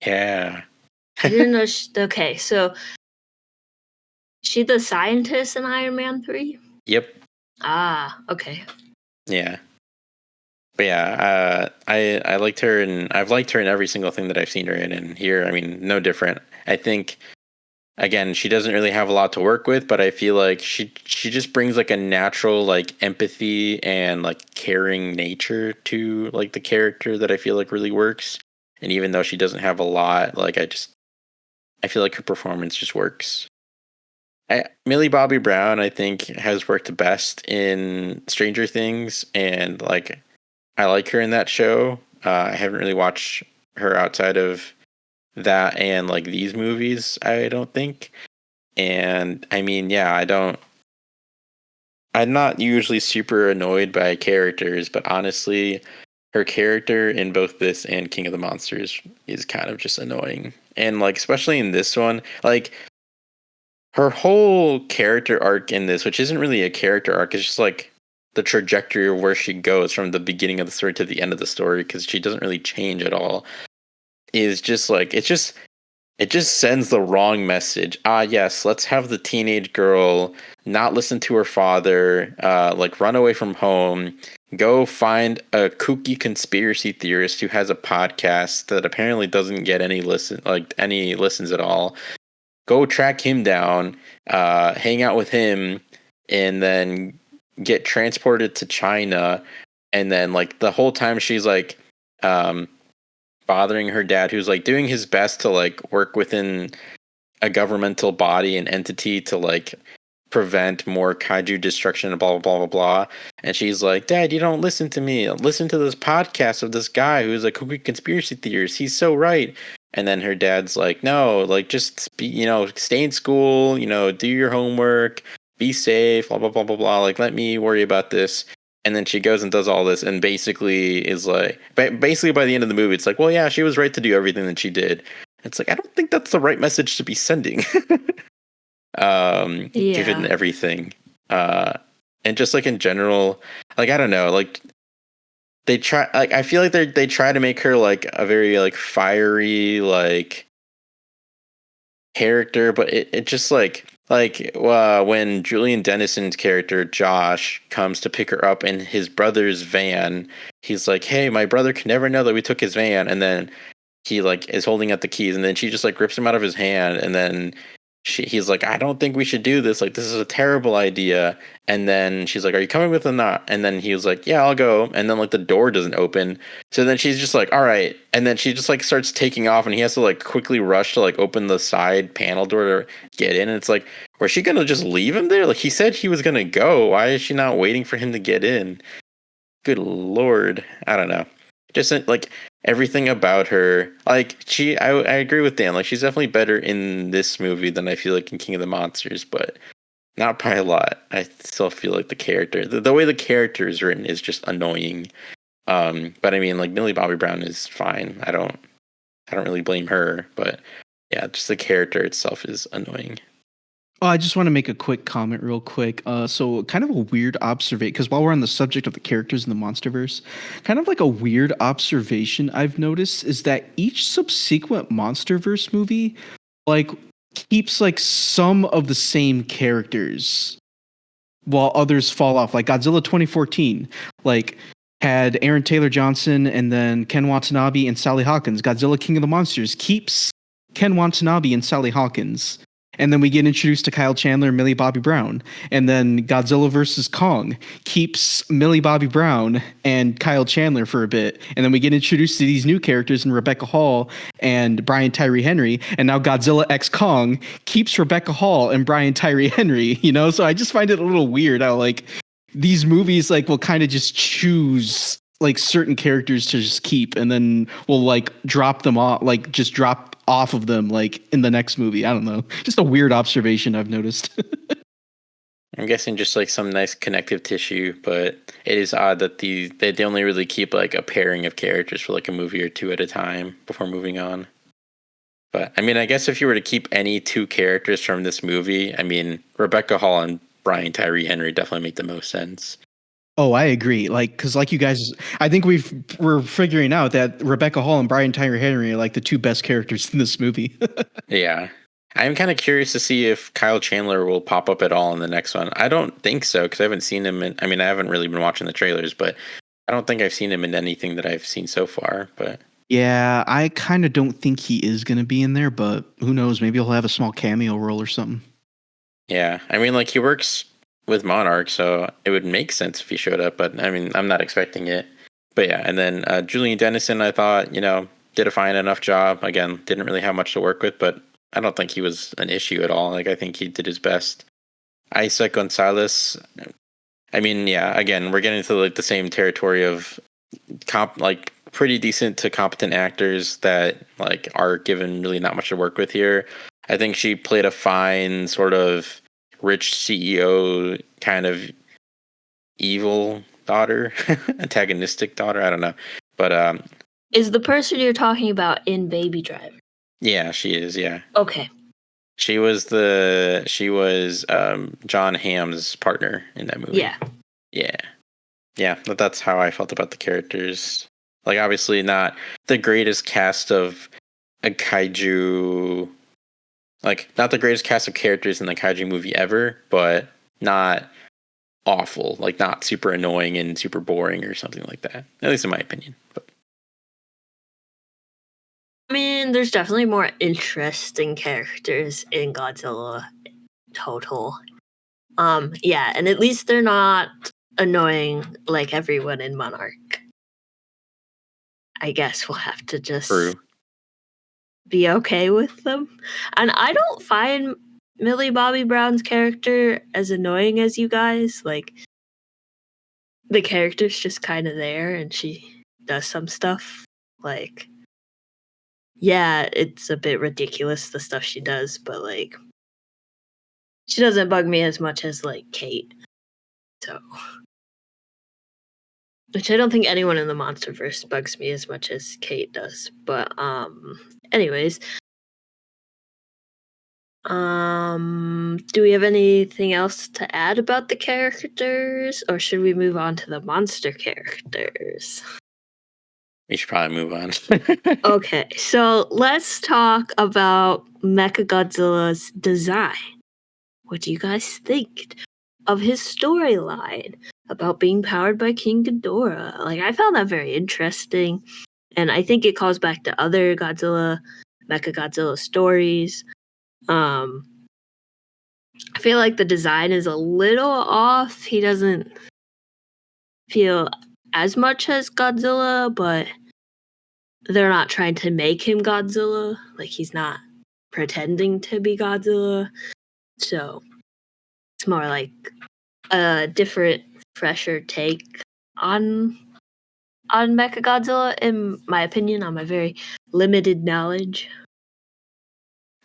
Yeah. I didn't know. Okay, so she the scientist in Iron Man 3? Yep. Ah, okay. Yeah. But yeah, I liked her, and I've liked her in every single thing that I've seen her in. And here, I mean, no different. I think, again, she doesn't really have a lot to work with, but I feel like she just brings like a natural like empathy and like caring nature to like the character that I feel like really works. And even though she doesn't have a lot, like I feel like her performance just works. Millie Bobby Brown, I think, has worked best in Stranger Things, and like I like her in that show. I haven't really watched her outside of that and like these movies, I don't think. And I mean, yeah, I'm not usually super annoyed by characters, but honestly, her character in both this and King of the Monsters is kind of just annoying. And like, especially in this one, like her whole character arc in this, which isn't really a character arc, is just like the trajectory of where she goes from the beginning of the story to the end of the story, because she doesn't really change at all, is just like it just sends the wrong message. Yes, let's have the teenage girl not listen to her father, like run away from home, go find a kooky conspiracy theorist who has a podcast that apparently doesn't get any listens at all. Go track him down, hang out with him, and then get transported to China. And then like the whole time she's like bothering her dad, who's like doing his best to like work within a governmental body and entity to like prevent more kaiju destruction and blah blah blah blah blah. And she's like, Dad, you don't listen to me. Listen to this podcast of this guy who's a kooky conspiracy theorist. He's so right. And then her dad's like, no, like just be, stay in school, do your homework, be safe, blah blah blah blah blah. Like, let me worry about this. And then she goes and does all this, and basically is like, basically by the end of the movie, it's like, well, yeah, she was right to do everything that she did. It's like, I don't think that's the right message to be sending. Given everything, and just like in general, like I don't know, like they try, like I feel like they try to make her like a very like fiery like character, but it just like when Julian Dennison's character Josh comes to pick her up in his brother's van, he's like, hey, my brother can never know that we took his van. And then he like is holding out the keys, and then she just like grips him out of his hand, and then he's like, I don't think we should do this. Like, this is a terrible idea. And then she's like, are you coming with or not? And then he was like, yeah, I'll go. And then like the door doesn't open. So then she's just like, all right. And then she just like starts taking off, and he has to like quickly rush to like open the side panel door to get in. And it's like, was she going to just leave him there? Like, he said he was going to go. Why is she not waiting for him to get in? Good Lord. I don't know. Just like everything about her, like I agree with Dan, like she's definitely better in this movie than I feel like in King of the Monsters, but not by a lot. I still feel like the character, the way the character is written is just annoying. But I mean, like Millie Bobby Brown is fine. I don't really blame her, but yeah, just the character itself is annoying. Oh, I just want to make a quick comment real quick. So kind of a weird observation, because while we're on the subject of the characters in the Monsterverse, kind of like a weird observation I've noticed is that each subsequent Monsterverse movie, like, keeps like some of the same characters while others fall off. Like Godzilla 2014, like had Aaron Taylor Johnson and then Ken Watanabe and Sally Hawkins. Godzilla King of the Monsters keeps Ken Watanabe and Sally Hawkins. And then we get introduced to Kyle Chandler and Millie Bobby Brown. And then Godzilla vs. Kong keeps Millie Bobby Brown and Kyle Chandler for a bit. And then we get introduced to these new characters in Rebecca Hall and Brian Tyree Henry. And now Godzilla X Kong keeps Rebecca Hall and Brian Tyree Henry, So I just find it a little weird how like these movies like will kind of just choose like certain characters to just keep, and then we'll like drop them off, like just drop off of them like in the next movie. I don't know. Just a weird observation I've noticed. I'm guessing just like some nice connective tissue, but it is odd that they only really keep like a pairing of characters for like a movie or two at a time before moving on. But I mean, I guess if you were to keep any two characters from this movie, I mean, Rebecca Hall and Brian Tyree Henry definitely make the most sense. Oh, I agree. Like, because like you guys, I think we're figuring out that Rebecca Hall and Brian Tyree Henry are like the two best characters in this movie. Yeah. I'm kind of curious to see if Kyle Chandler will pop up at all in the next one. I don't think so, because I haven't seen him I mean, I haven't really been watching the trailers, but I don't think I've seen him in anything that I've seen so far. But Yeah, I kind of don't think he is going to be in there, but who knows? Maybe he'll have a small cameo role or something. yeah, I mean, like he works with Monarch, so it would make sense if he showed up. But I mean, I'm not expecting it. But yeah, and then Julian Dennison, I thought, did a fine enough job. Again, didn't really have much to work with, but I don't think he was an issue at all. Like I think he did his best. Isaac Gonzalez, I mean, yeah, again, we're getting into like the same territory of like pretty decent to competent actors that like are given really not much to work with here. I think she played a fine sort of rich CEO kind of evil daughter, antagonistic daughter. I don't know, but Is the person you're talking about in Baby Driver? yeah, she is. Yeah, Okay. she was John Hamm's partner in that movie. Yeah. That's how I felt about the characters. Like, obviously, not the greatest cast of a kaiju. Like, not the greatest cast of characters in the kaiju movie ever, but not awful. Like, not super annoying and super boring or something like that. At least in my opinion. But I mean, there's definitely more interesting characters in Godzilla total. Yeah, and at least they're not annoying like everyone in Monarch. I guess we'll have to just true. be okay with them. And I don't find Millie Bobby Brown's character as annoying as you guys. Like, the character's just kind of there and she does some stuff. Like, yeah, it's a bit ridiculous, the stuff she does, but like, she doesn't bug me as much as like Kate. So, which I don't think anyone in the MonsterVerse bugs me as much as Kate does. But anyways, do we have anything else to add about the characters, or should we move on to the monster characters? We should probably move on. Okay, so let's talk about Mechagodzilla's design. What do you guys think of his storyline about being powered by King Ghidorah? Like, I found that very interesting, and I think it calls back to other Mechagodzilla stories. I feel like the design is a little off. He doesn't feel as much as Godzilla, but they're not trying to make him Godzilla. Like, he's not pretending to be Godzilla. So it's more like a different, fresher take on Mechagodzilla, in my opinion, on my very limited knowledge.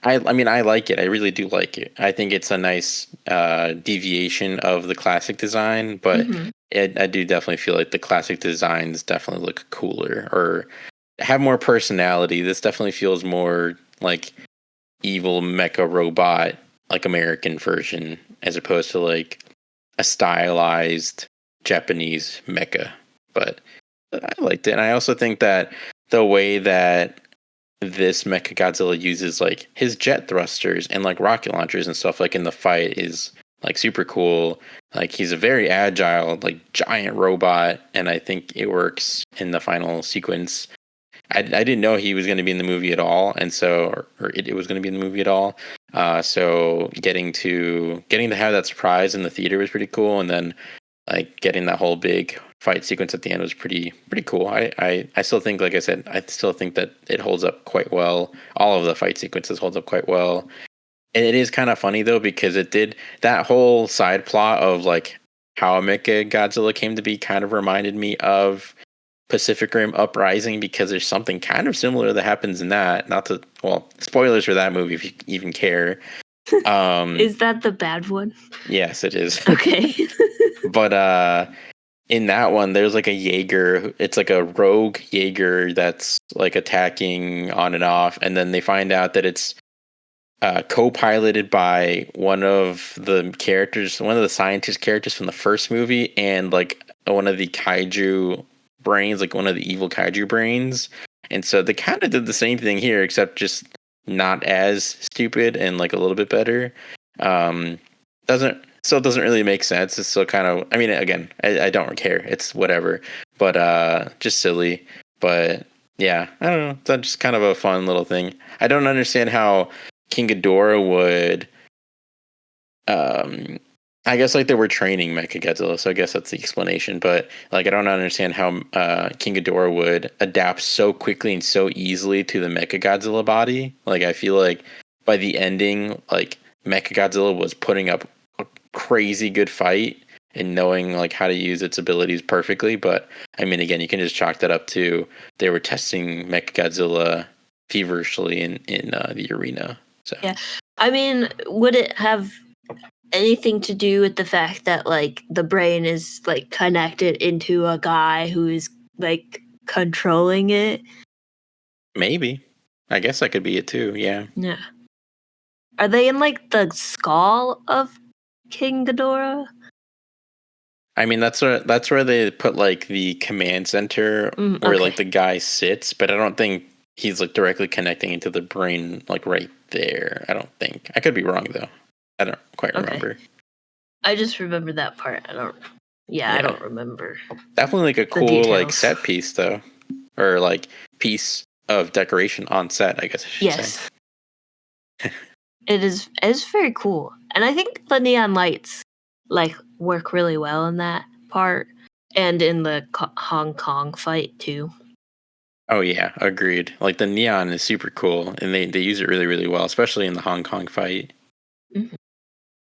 I mean, I like it. I really do like it. I think it's a nice deviation of the classic design, but I do definitely feel like the classic designs definitely look cooler or have more personality. This definitely feels more like evil mecha robot, like American version, as opposed to like a stylized Japanese mecha. But I liked it. And I also think that the way that this Mechagodzilla uses like his jet thrusters and like rocket launchers and stuff like in the fight is like super cool. Like he's a very agile, like giant robot, and I think it works in the final sequence. I didn't know he was going to be in the movie at all, and so or it was going to be in the movie at all. So getting to have that surprise in the theater was pretty cool, and then like getting that whole big fight sequence at the end was pretty cool. I still think, like I said, I still think that it holds up quite well. All of the fight sequences hold up quite well. And it is kind of funny though, because it did that whole side plot of like how Mechagodzilla came to be kind of reminded me of Pacific Rim Uprising, because there's something kind of similar that happens in that. Not to, well, spoilers for that movie if you even care. Is that the bad one? Yes, it is. Okay. But in that one, there's like a Jaeger. It's like a rogue Jaeger that's like attacking on and off, and then they find out that it's co-piloted by one of the characters, one of the scientist characters from the first movie, and like one of the kaiju brains, like one of the evil kaiju brains. And so they kind of did the same thing here, except just not as stupid and like a little bit better. Doesn't really make sense. It's still kind of, I mean, again, I don't care. It's whatever, but just silly. But yeah, I don't know. That's just kind of a fun little thing. I don't understand how King Ghidorah would, I guess like they were training Mechagodzilla, so I guess that's the explanation. But like, I don't understand how King Ghidorah would adapt so quickly and so easily to the Mechagodzilla body. Like, I feel like by the ending, like Mechagodzilla was putting up a crazy good fight and knowing like how to use its abilities perfectly. But I mean, again, you can just chalk that up to they were testing Mechagodzilla feverishly in the arena. So yeah, I mean, would it have anything to do with the fact that like the brain is like connected into a guy who is like controlling it? maybe. I guess that could be it too. Yeah. Yeah. Are they in like the skull of King Ghidorah? I mean, that's where they put like the command center where like the guy sits, but I don't think he's like directly connecting into the brain like right there. I don't think. I could be wrong though. I don't quite remember. I just remember that part. I don't remember. Definitely like a cool details. like set piece though, or like piece of decoration on set, I guess I should say. It is very cool. And I think the neon lights like work really well in that part and in the Hong Kong fight too. Oh yeah, agreed. Like the neon is super cool and they use it really, really well, especially in the Hong Kong fight. Mm-hmm.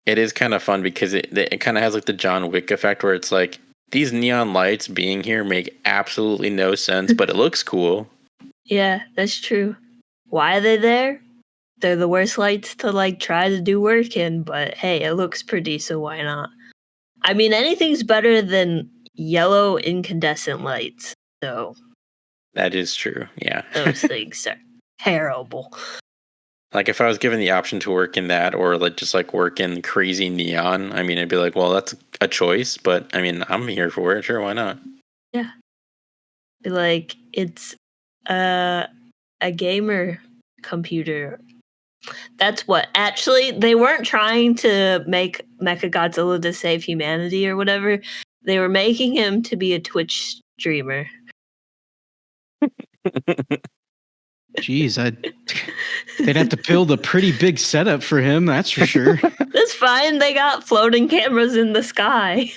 It is kind of fun because it kind of has like the John Wick effect where it's like these neon lights being here make absolutely no sense, but it looks cool. Yeah, that's true. Why are they there? They're the worst lights to like try to do work in, but hey, it looks pretty, so why not? I mean, anything's better than yellow incandescent lights, so. That is true, yeah. Those things are terrible. Like if I was given the option to work in that or like just like work in crazy neon, I mean, I'd be like, well, that's a choice, but I mean, I'm here for it. Sure, why not? Yeah. Be like, it's a gamer computer. That's what. Actually, they weren't trying to make Mechagodzilla to save humanity or whatever. They were making him to be a Twitch streamer. Jeez, they'd have to build a pretty big setup for him, that's for sure. That's fine. They got floating cameras in the sky.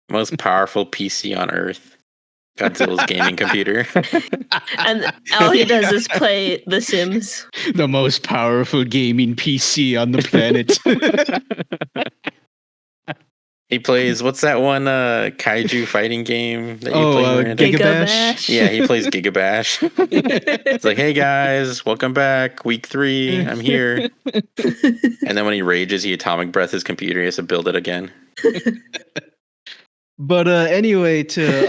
Most powerful PC on Earth. Godzilla's gaming computer. And all he does is play The Sims. The most powerful gaming PC on the planet. He plays, what's that one kaiju fighting game that you play, Miranda? Gigabash. Yeah, he plays Gigabash. It's like, hey guys, welcome back. Week 3, I'm here. And then when he rages, he atomic breath his computer. He has to build it again. But anyway, to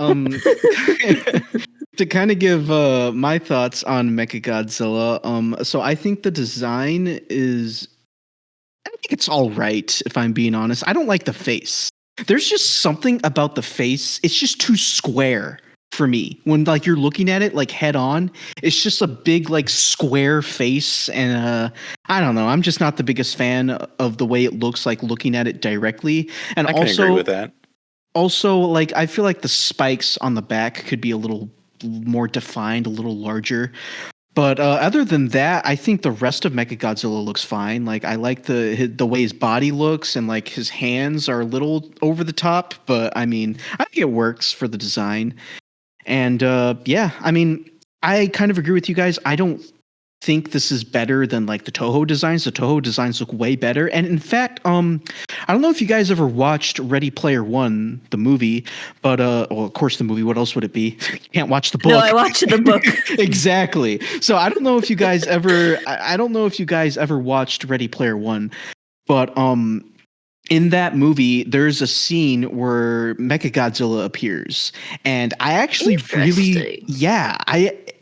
kind of give my thoughts on Mechagodzilla, so I think the design is, I think it's all right, if I'm being honest. I don't like the face. There's just something about the face. It's just too square for me. When like you're looking at it like head on, it's just a big like square face, and I don't know. I'm just not the biggest fan of the way it looks like looking at it directly. And I can agree with that. Also, like I feel like the spikes on the back could be a little more defined, a little larger. But other than that, I think the rest of Mechagodzilla looks fine. Like I like the way his body looks, and like his hands are a little over the top. But I mean, I think it works for the design. And yeah, I mean, I kind of agree with you guys. I don't think this is better than like the Toho designs. The Toho designs look way better. And in fact, I don't know if you guys ever watched Ready Player One, the movie, but well, of course the movie, what else would it be? You can't watch the book. No, I watched the book. Exactly. So I don't know if you guys ever watched Ready Player One, But in that movie, there's a scene where Mechagodzilla appears, and I actually really,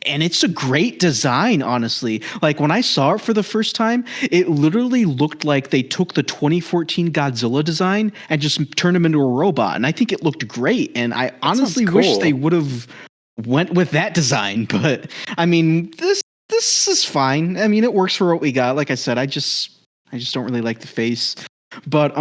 and it's a great design, honestly. Like when I saw it for the first time, it literally looked like they took the 2014 Godzilla design and just turned him into a robot, and I think it looked great. And I honestly wish they would have went with that design, but I mean, this is fine. I mean, it works for what we got. Like I said, I just don't really like the face. But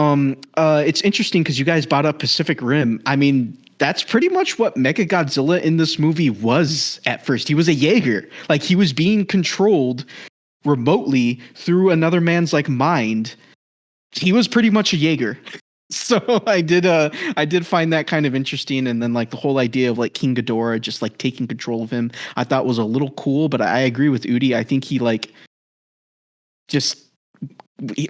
it's interesting because you guys brought up Pacific Rim. I mean, that's pretty much what Mechagodzilla in this movie was at first. He was a Jaeger. Like he was being controlled remotely through another man's like mind. He was pretty much a Jaeger. So I did find that kind of interesting, and then like the whole idea of like King Ghidorah just like taking control of him, I thought was a little cool. But I agree with Udi. I think he like just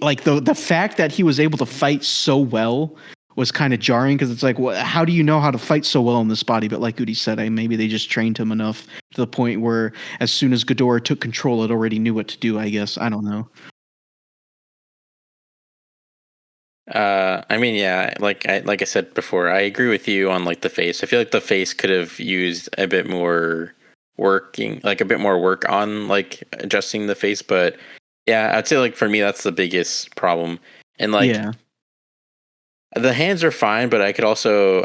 like the fact that he was able to fight so well was kind of jarring, because it's like, well, how do you know how to fight so well in this body? But like Udi said, maybe they just trained him enough to the point where as soon as Ghidorah took control, it already knew what to do, I guess. I don't know. I mean, yeah, like I said before, I agree with you on like the face. I feel like the face could have used a bit more work on like adjusting the face, but yeah, I'd say like for me that's the biggest problem. And like the hands are fine, but I could also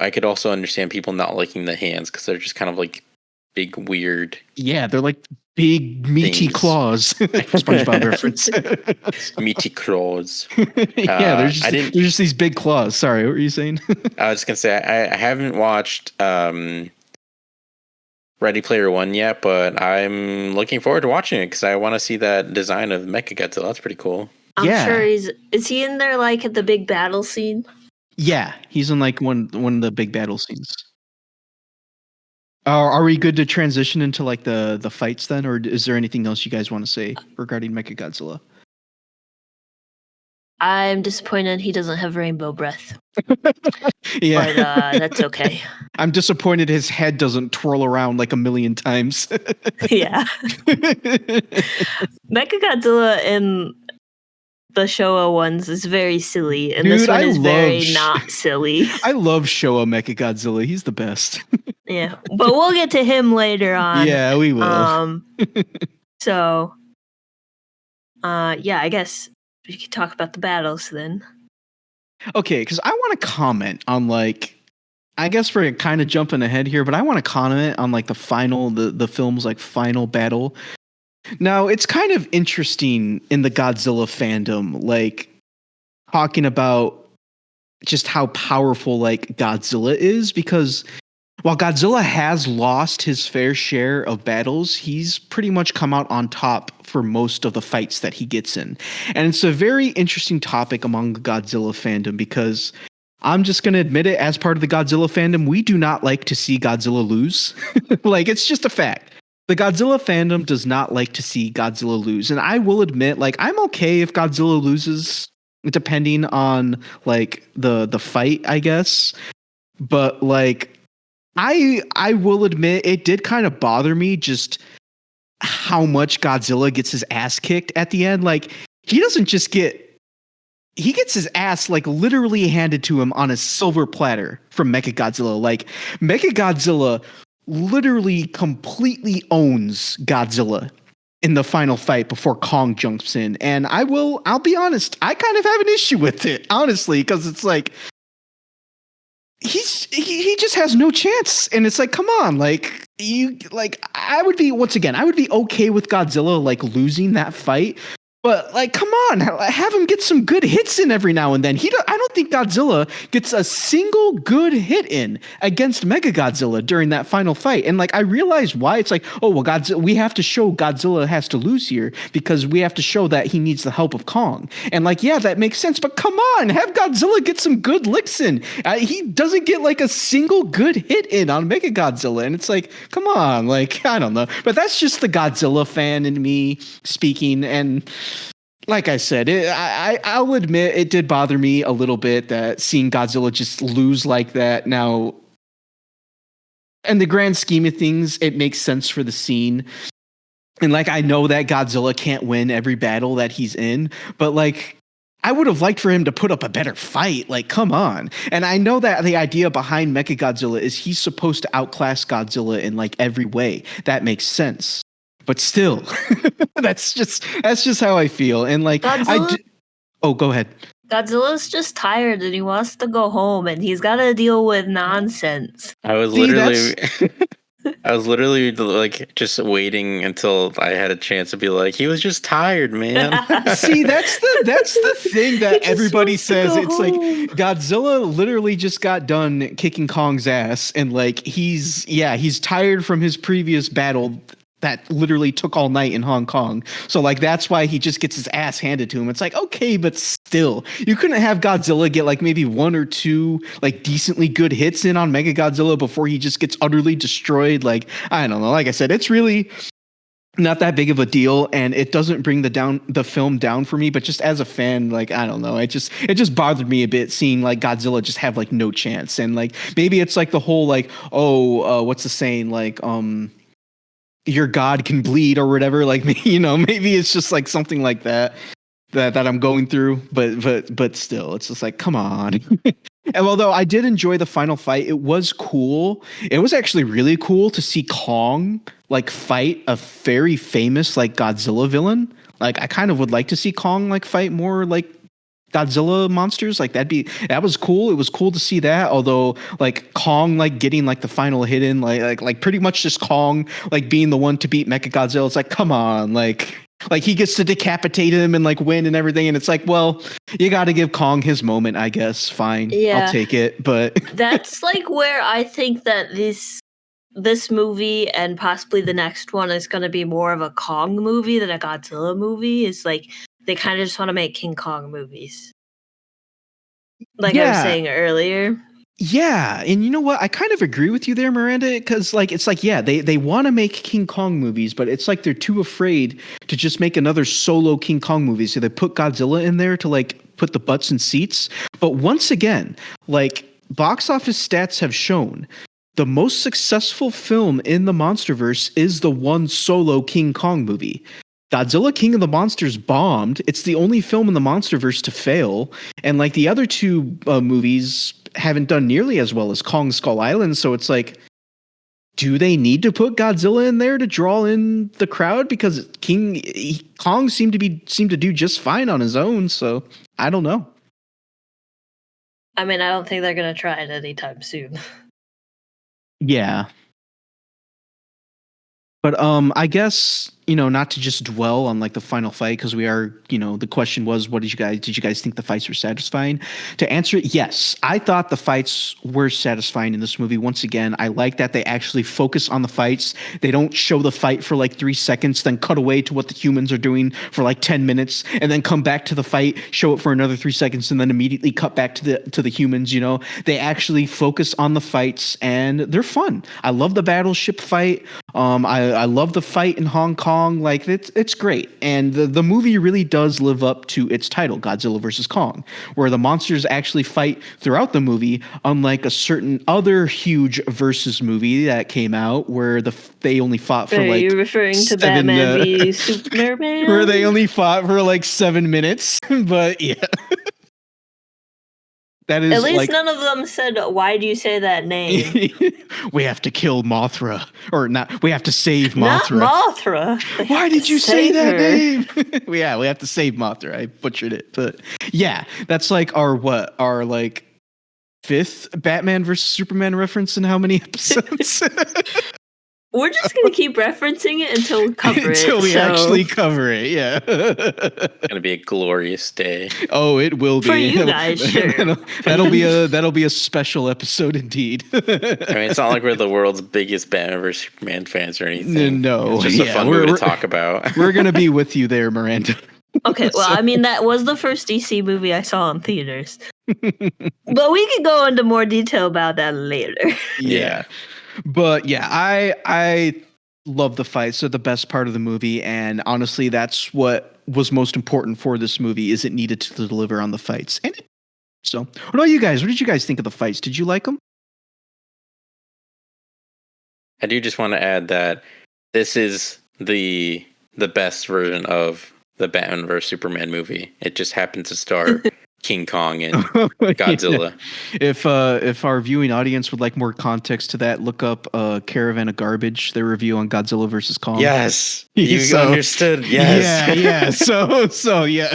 understand people not liking the hands because they're just kind of like big weird. Yeah, they're like big meaty claws. SpongeBob reference. Meaty claws. Yeah, they're just these big claws. Sorry, what were you saying? I was just gonna say I haven't watched Ready Player One yet, but I'm looking forward to watching it because I want to see that design of Mechagodzilla. That's pretty cool. I'm sure is he in there like at the big battle scene? Yeah, he's in like one of the big battle scenes. Are we good to transition into like the fights then, or is there anything else you guys want to say regarding Mechagodzilla? I'm disappointed he doesn't have rainbow breath. Yeah, but that's okay. I'm disappointed his head doesn't twirl around like a million times. Yeah. Mechagodzilla in the Showa ones is very silly, and this one is very not silly. I love Showa Mechagodzilla. He's the best. Yeah, but we'll get to him later on. Yeah, we will. So, yeah, I guess we could talk about the battles then. Okay, because I want to comment on like, I guess we're kind of jumping ahead here, but I want to comment on like the film's like final battle. Now, it's kind of interesting in the Godzilla fandom, like talking about just how powerful like Godzilla is, because while Godzilla has lost his fair share of battles, he's pretty much come out on top for most of the fights that he gets in. And it's a very interesting topic among the Godzilla fandom, because I'm just going to admit it, as part of the Godzilla fandom, we do not like to see Godzilla lose. Like, it's just a fact. The Godzilla fandom does not like to see Godzilla lose. And I will admit, like, I'm okay if Godzilla loses, depending on like the fight, I guess. But like, I will admit it did kind of bother me just how much Godzilla gets his ass kicked at the end. Like, he gets his ass like literally handed to him on a silver platter from Mechagodzilla. Like, Mechagodzilla literally completely owns Godzilla in the final fight before Kong jumps in. And I'll be honest, I kind of have an issue with it, honestly, because it's like, he just has no chance, and it's like, come on, like, I would be okay with Godzilla like losing that fight, but like, come on, have him get some good hits in every now and then. I don't think Godzilla gets a single good hit in against Mechagodzilla during that final fight. And like, I realize why. It's like, oh well, we have to show Godzilla has to lose here because we have to show that he needs the help of Kong. And like, yeah, that makes sense, but come on, have Godzilla get some good licks in. He doesn't get like a single good hit in on Mechagodzilla, and it's like, come on, like, I don't know, but that's just the Godzilla fan in me speaking. And like I said, I'll admit it did bother me a little bit that seeing Godzilla just lose like that. Now, in the grand scheme of things, it makes sense for the scene. And like, I know that Godzilla can't win every battle that he's in, but like, I would have liked for him to put up a better fight. Like, come on. And I know that the idea behind Mechagodzilla is he's supposed to outclass Godzilla in like every way. That makes sense. But still, that's just how I feel. And like, oh, go ahead. Godzilla's just tired and he wants to go home and he's got to deal with nonsense. I was literally like just waiting until I had a chance to be like, he was just tired, man. See, that's the thing that everybody says. It's like Godzilla literally just got done kicking Kong's ass, and like he's tired from his previous battle that literally took all night in Hong Kong. So like that's why he just gets his ass handed to him. It's like, okay, but still, you couldn't have Godzilla get like maybe one or two like decently good hits in on Mechagodzilla before he just gets utterly destroyed. Like, I don't know. Like I said, it's really not that big of a deal, and it doesn't bring the film down for me. But just as a fan, like, I don't know, it just bothered me a bit seeing like Godzilla just have like no chance. And like maybe it's like the whole like, what's the saying, like your god can bleed or whatever, like, you know, maybe it's just like something like that I'm going through, but still, it's just like, come on. And although I did enjoy the final fight, it was cool. It was actually really cool to see Kong like fight a very famous like Godzilla villain. Like, I kind of would like to see Kong like fight more like Godzilla monsters. Like, that was cool. It was cool to see that. Although like Kong like getting like the final hit in, like pretty much just Kong like being the one to beat Mechagodzilla. It's like, come on, like he gets to decapitate him and like win and everything. And it's like, well, you got to give Kong his moment, I guess. Fine, yeah. I'll take it. But that's like where I think that this movie and possibly the next one is going to be more of a Kong movie than a Godzilla movie. Is like, they kind of just want to make King Kong movies. Like I was saying earlier. Yeah, and you know what? I kind of agree with you there, Miranda, because like it's like, yeah, they want to make King Kong movies, but it's like they're too afraid to just make another solo King Kong movie. So they put Godzilla in there to like put the butts in seats. But once again, like box office stats have shown, the most successful film in the Monsterverse is the one solo King Kong movie. Godzilla King of the Monsters bombed. It's the only film in the Monsterverse to fail. And like the other two movies haven't done nearly as well as Kong Skull Island. So it's like, do they need to put Godzilla in there to draw in the crowd? Because Kong seemed to do just fine on his own. So I don't know. I mean, I don't think they're going to try it anytime soon. Yeah. But I guess, you know, not to just dwell on like the final fight, because we are, you know, the question was, did you guys think the fights were satisfying? To answer it, yes, I thought the fights were satisfying in this movie. Once again, I like that they actually focus on the fights. They don't show the fight for like 3 seconds, then cut away to what the humans are doing for like 10 minutes, and then come back to the fight, show it for another 3 seconds, and then immediately cut back to the humans. You know, they actually focus on the fights, and they're fun. I love the battleship fight. I love the fight in Hong Kong. Like, it's great. And the movie really does live up to its title, Godzilla vs. Kong, where the monsters actually fight throughout the movie, unlike a certain other huge versus movie that came out where they only fought for like... Are you referring to Batman v Superman? Where they only fought for like 7 minutes. But yeah. That is, at least like, none of them said, why do you say that name? We have to kill Mothra. Or not, we have to save Mothra. Not Mothra. Why did you say that name? Yeah, we have to save Mothra. I butchered it. But yeah, that's like our like 5th Batman versus Superman reference in how many episodes? We're just going to keep referencing it until we cover it. Until we actually cover it, yeah. It's going to be a glorious day. Oh, it will be. For you guys, sure. That'll be a special episode indeed. I mean, it's not like we're the world's biggest Batman vs Superman fans or anything. No. It's just a fun movie to talk about. We're going to be with you there, Miranda. Okay, well, I mean, that was the first DC movie I saw in theaters. But we can go into more detail about that later. Yeah. But yeah, I love the fights. They're the best part of the movie, and honestly, that's what was most important for this movie. Is it needed to deliver on the fights? So, what about you guys? What did you guys think of the fights? Did you like them? I do just want to add that this is the best version of the Batman vs Superman movie. It just happened to star King Kong and Yeah. Godzilla. If our viewing audience would like more context to that, look up Caravan of Garbage, their review on Godzilla versus Kong. Yes, you understood. Yes, Yeah. So yeah.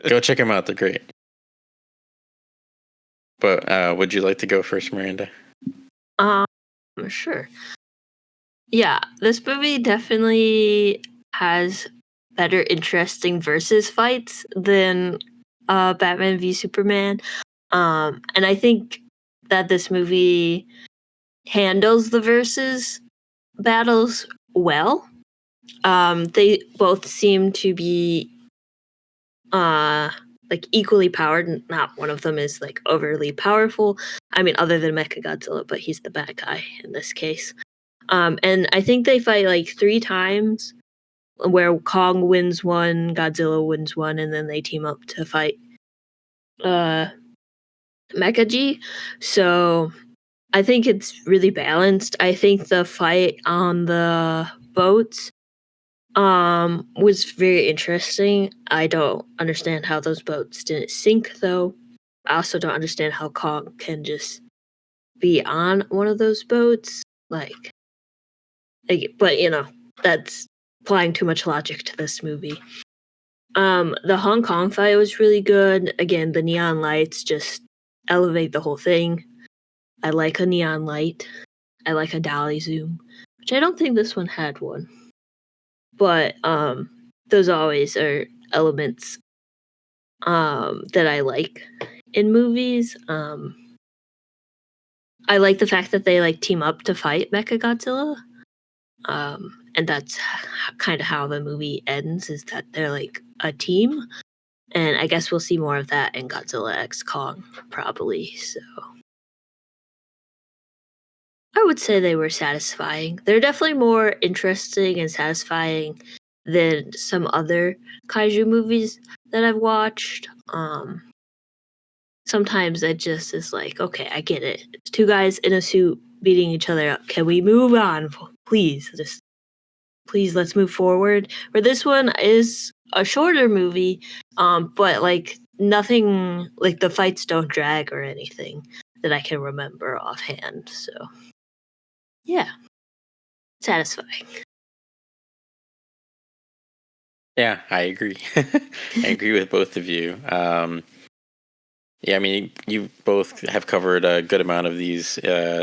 Go check them out. They're great. But would you like to go first, Miranda? Sure. Yeah, this movie definitely has better interesting versus fights than Batman v Superman. And I think that this movie handles the versus battles well. They both seem to be like equally powered. Not one of them is like overly powerful. I mean, other than Mechagodzilla, but he's the bad guy in this case. And I think they fight like 3 times, where Kong wins one, Godzilla wins one, and then they team up to fight Mecha G. So I think it's really balanced. I think the fight on the boats was very interesting. I don't understand how those boats didn't sink, though. I also don't understand how Kong can just be on one of those boats. But that's applying too much logic to this movie. The Hong Kong fight was really good. Again, the neon lights just elevate the whole thing. I like a neon light. I like a dolly zoom, which I don't think this one had one. But those always are elements that I like in movies. I like the fact that they like team up to fight Mechagodzilla. And that's kind of how the movie ends, is that they're like a team. And I guess we'll see more of that in Godzilla X Kong, probably. So I would say they were satisfying. They're definitely more interesting and satisfying than some other kaiju movies that I've watched. Sometimes it just is like, okay, I get it. It's 2 guys in a suit beating each other up. Can we move on? Please, let's move forward. Where this one is a shorter movie, but like nothing, like the fights don't drag or anything that I can remember offhand. So yeah, satisfying. Yeah, I agree. I agree with both of you. Yeah, I mean, you both have covered a good amount of these,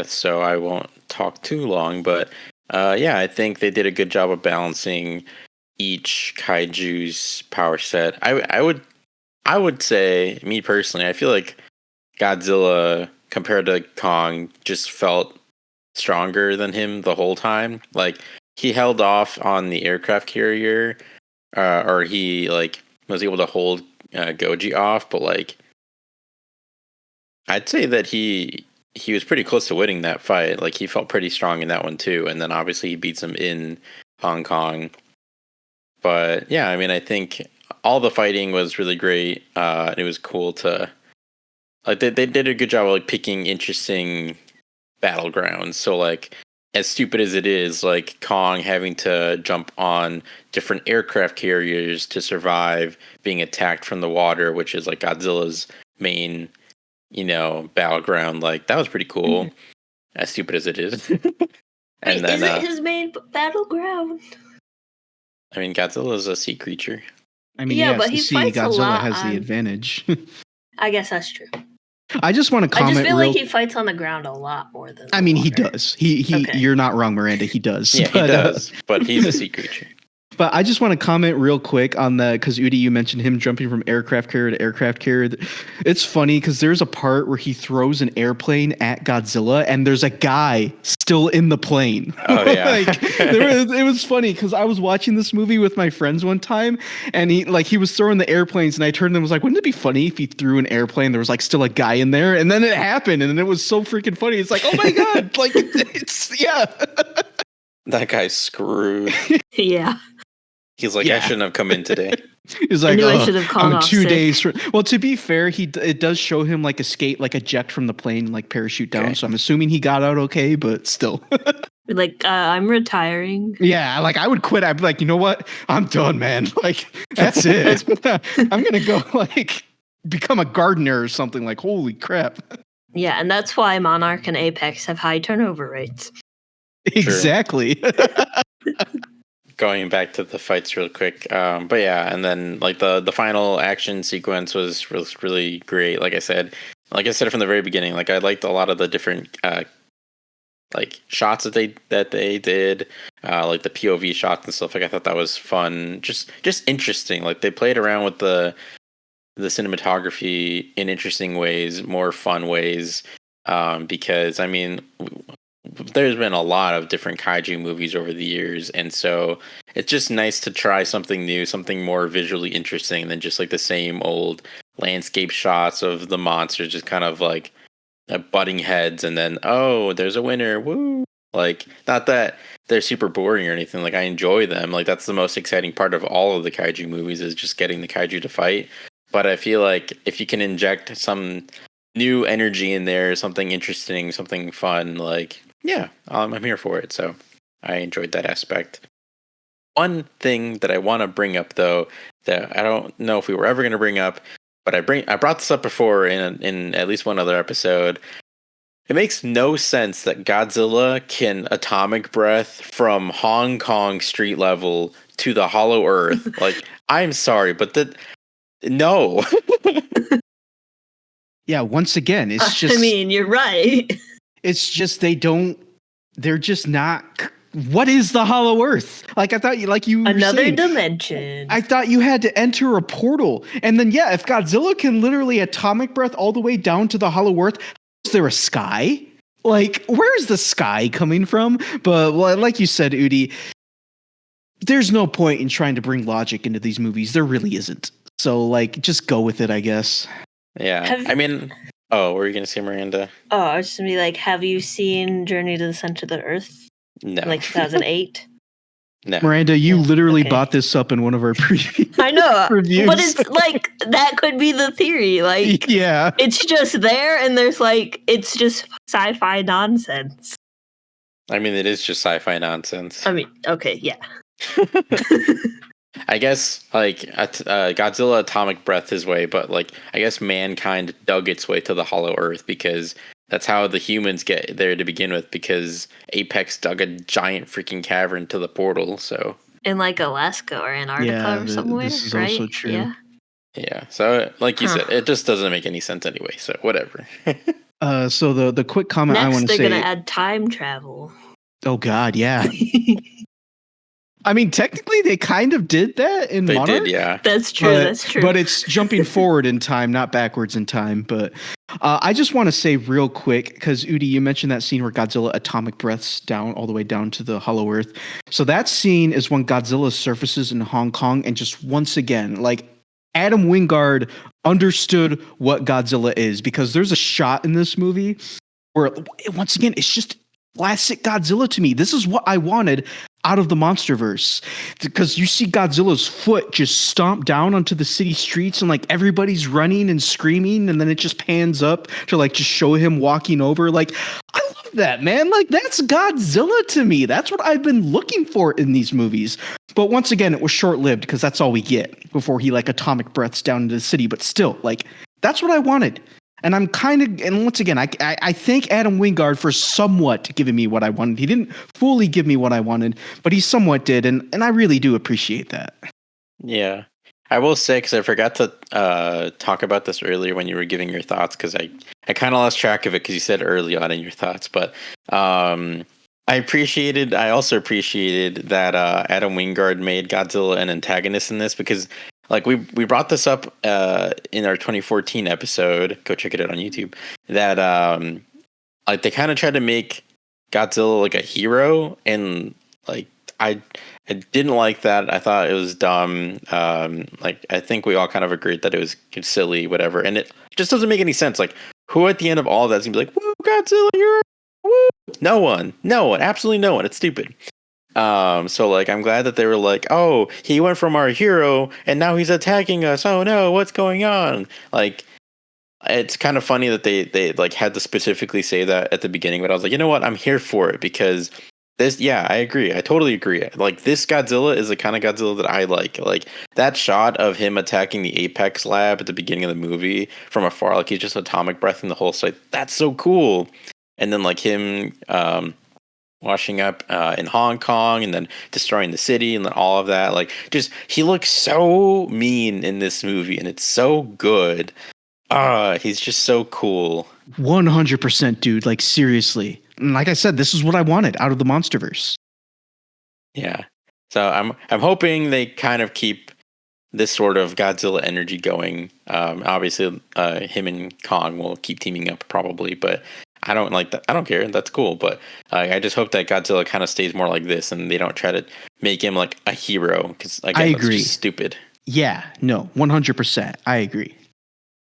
so I won't talk too long. But yeah, I think they did a good job of balancing each kaiju's power set. I would say, me personally, I feel like Godzilla compared to Kong just felt stronger than him the whole time. Like, he held off on the aircraft carrier, or he like was able to hold Goji off, but like I'd say that he was pretty close to winning that fight. Like, he felt pretty strong in that one too, and then obviously he beats him in Hong Kong. But yeah, I mean, I think all the fighting was really great. It was cool to like they did a good job of like picking interesting battlegrounds. So like, as stupid as it is, like Kong having to jump on different aircraft carriers to survive being attacked from the water, which is like Godzilla's main, battleground. Like, that was pretty cool. Mm-hmm. As stupid as it is. And then, is it his main battleground? I mean, Godzilla is a sea creature. I mean, yeah, but he fights Godzilla a lot has the advantage. I guess that's true. I just want to comment. I just feel like he fights on the ground a lot more than. I mean, he does. He. Okay. You're not wrong, Miranda. He does. Yeah, he does. But he's a sea creature. But I just want to comment real quick on the, because Udi, you mentioned him jumping from aircraft carrier to aircraft carrier. It's funny because there's a part where he throws an airplane at Godzilla and there's a guy still in the plane. Oh yeah. It was funny because I was watching this movie with my friends one time and he was throwing the airplanes and I turned to him and was like, wouldn't it be funny if he threw an airplane? There was like still a guy in there, and then it happened and it was so freaking funny. It's like, oh my God, like yeah. That guy's screwed. Yeah. He's like, I shouldn't have come in today. He's like, I'm 2 days. Well, to be fair, it does show him like eject from the plane, like parachute down. Okay. So I'm assuming he got out okay, but still. Like, I'm retiring. Yeah, like I would quit. I'd be like, you know what? I'm done, man. Like that's it. I'm gonna go like become a gardener or something. Like holy crap. Yeah, and that's why Monarch and Apex have high turnover rates. Exactly. Going back to the fights real quick, but yeah, and then like the final action sequence was really great. Like I said from the very beginning, like I liked a lot of the different like shots that they did, like the POV shots and stuff. Like I thought that was fun, just interesting. Like they played around with the cinematography in interesting ways, more fun ways. Because I mean, there's been a lot of different kaiju movies over the years, and so it's just nice to try something new, something more visually interesting than just like the same old landscape shots of the monsters, just kind of like butting heads, and then oh, there's a winner, woo! Like, not that they're super boring or anything. Like, I enjoy them. Like, that's the most exciting part of all of the kaiju movies is just getting the kaiju to fight. But I feel like if you can inject some new energy in there, something interesting, something fun, like, yeah, I'm here for it. So I enjoyed that aspect. One thing that I want to bring up, though, that I don't know if we were ever going to bring up, but I brought this up before in at least one other episode. It makes no sense that Godzilla can atomic breath from Hong Kong street level to the Hollow Earth. Like, I'm sorry, but no. Yeah, once again, it's just I mean, you're right. it's just they're just not. What is the Hollow Earth? Like I thought you were Another saying, dimension. I thought you had to enter a portal. And then yeah, if Godzilla can literally atomic breath all the way down to the Hollow Earth, is there a sky? Like, where's the sky coming from? But well, like you said, Udi, there's no point in trying to bring logic into these movies. There really isn't. So like just go with it, I guess. Yeah. I mean, what were you gonna say, Miranda? Oh, I was just gonna be like, have you seen Journey to the Center of the Earth? No. Like 2008? No. Miranda, you literally bought this up in one of our previous I know, reviews. but it's like that could be the theory. Like, yeah, it's just there, and there's like it's just sci-fi nonsense. I mean, it is just sci-fi nonsense. I mean, okay, yeah. I guess like Godzilla atomic breath his way, but like I guess mankind dug its way to the Hollow Earth because that's how the humans get there to begin with. Because Apex dug a giant freaking cavern to the portal. So in like Alaska or Antarctica or somewhere, this is right? also true. Yeah. Yeah. So like you said, it just doesn't make any sense anyway. So whatever. So the quick comment I want to say. Next, they're gonna add time travel. Oh God, yeah. I mean, technically, they kind of did that in Monarch. They did, yeah. That's true. That's true. But it's jumping forward in time, not backwards in time. But I just want to say real quick, because Udi, you mentioned that scene where Godzilla atomic breaths down all the way down to the Hollow Earth. So that scene is when Godzilla surfaces in Hong Kong, and just once again, like Adam Wingard understood what Godzilla is, because there's a shot in this movie where once again it's just classic Godzilla to me. This is what I wanted out of the MonsterVerse, because you see Godzilla's foot just stomp down onto the city streets and like everybody's running and screaming, and then it just pans up to like just show him walking over. Like, I love that, man. Like, that's Godzilla to me. That's what I've been looking for in these movies. But once again, it was short-lived because that's all we get before he like atomic breaths down into the city. But still, like, that's what I wanted. And I'm and once again, I thank Adam Wingard for somewhat giving me what I wanted. He didn't fully give me what I wanted, but he somewhat did, and I really do appreciate that. Yeah. I will say, because I forgot to talk about this earlier when you were giving your thoughts, because I kind of lost track of it because you said early on in your thoughts, but I also appreciated that Adam Wingard made Godzilla an antagonist in this, because like we brought this up in our 2014 episode. Go check it out on YouTube. That like they kind of tried to make Godzilla like a hero, and like I didn't like that. I thought it was dumb. Like I think we all kind of agreed that it was silly, whatever, and it just doesn't make any sense. Like, who at the end of all of that is gonna be like, "Woo, Godzilla, you're woo"? No one, absolutely no one. It's stupid. So like I'm glad that they were like, oh, he went from our hero and now he's attacking us. Oh no, what's going on? Like, it's kind of funny that they like had to specifically say that at the beginning, but I was like, you know what, I'm here for it, because I agree. I totally agree. Like this Godzilla is the kind of Godzilla that I like. Like that shot of him attacking the Apex lab at the beginning of the movie from afar, like he's just atomic breathing the whole site. That's so cool. And then like him washing up in Hong Kong and then destroying the city and then all of that. Like just he looks so mean in this movie and it's so good. He's just so cool. 100%, dude. Like seriously. And like I said, this is what I wanted out of the MonsterVerse. Yeah. So I'm hoping they kind of keep this sort of Godzilla energy going. Obviously, him and Kong will keep teaming up probably, but I don't like that. I don't care. That's cool, but I just hope that Godzilla kind of stays more like this, and they don't try to make him like a hero because again, that's just stupid. Yeah, no, 100%. I agree.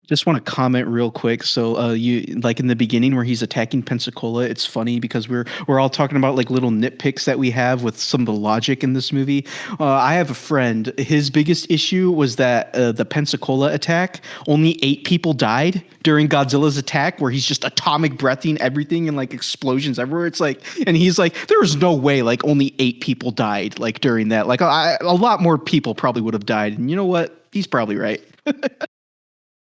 Just want to comment real quick. So, you like in the beginning where he's attacking Pensacola, it's funny because we're all talking about like little nitpicks that we have with some of the logic in this movie. I have a friend. His biggest issue was that the Pensacola attack, only 8 people died during Godzilla's attack, where he's just atomic breathing everything and like explosions everywhere. It's like, and he's like, there was no way like only 8 people died like during that. Like a lot more people probably would have died. And you know what? He's probably right.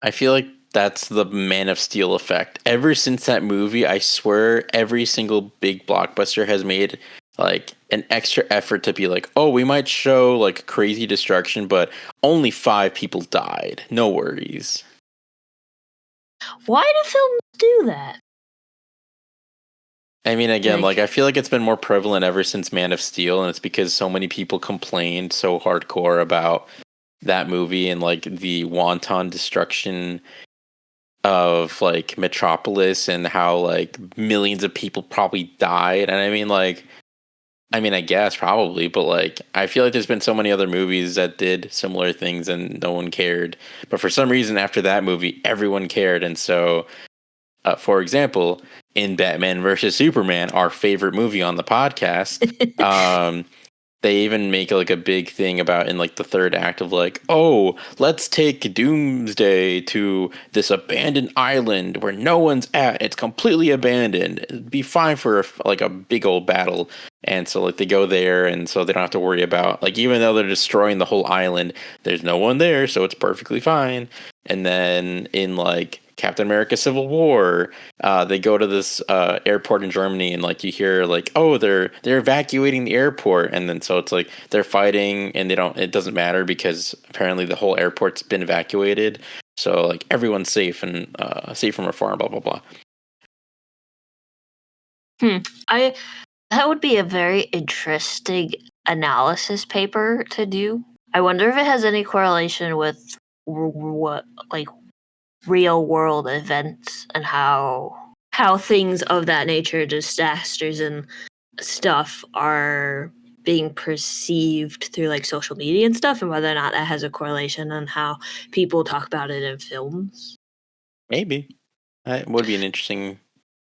I feel like that's the Man of Steel effect. Ever since that movie, I swear every single big blockbuster has made like an extra effort to be like, oh, we might show like crazy destruction, but only 5 people died. No worries. Why do films do that? I mean, again, like I feel like it's been more prevalent ever since Man of Steel, and it's because so many people complained so hardcore about that movie and like the wanton destruction of like Metropolis and how like millions of people probably died. And I guess probably, but like I feel like there's been so many other movies that did similar things and no one cared. But for some reason after that movie, everyone cared. And so for example, in Batman versus Superman, our favorite movie on the podcast, they even make like a big thing about in like the third act of like, oh, let's take Doomsday to this abandoned island where no one's at. It's completely abandoned. It'd be fine for like a big old battle. And so like they go there, and so they don't have to worry about like, even though they're destroying the whole island, there's no one there, so it's perfectly fine. And then in like Captain America Civil War, they go to this airport in Germany, and like you hear like, oh, they're evacuating the airport, and then so it's like they're fighting, and it doesn't matter because apparently the whole airport's been evacuated, so like everyone's safe and safe from afar, blah blah blah. That would be a very interesting analysis paper to do. I wonder if it has any correlation with what like real world events and how things of that nature, disasters and stuff, are being perceived through like social media and stuff, and whether or not that has a correlation on how people talk about it in films. Maybe that would be an interesting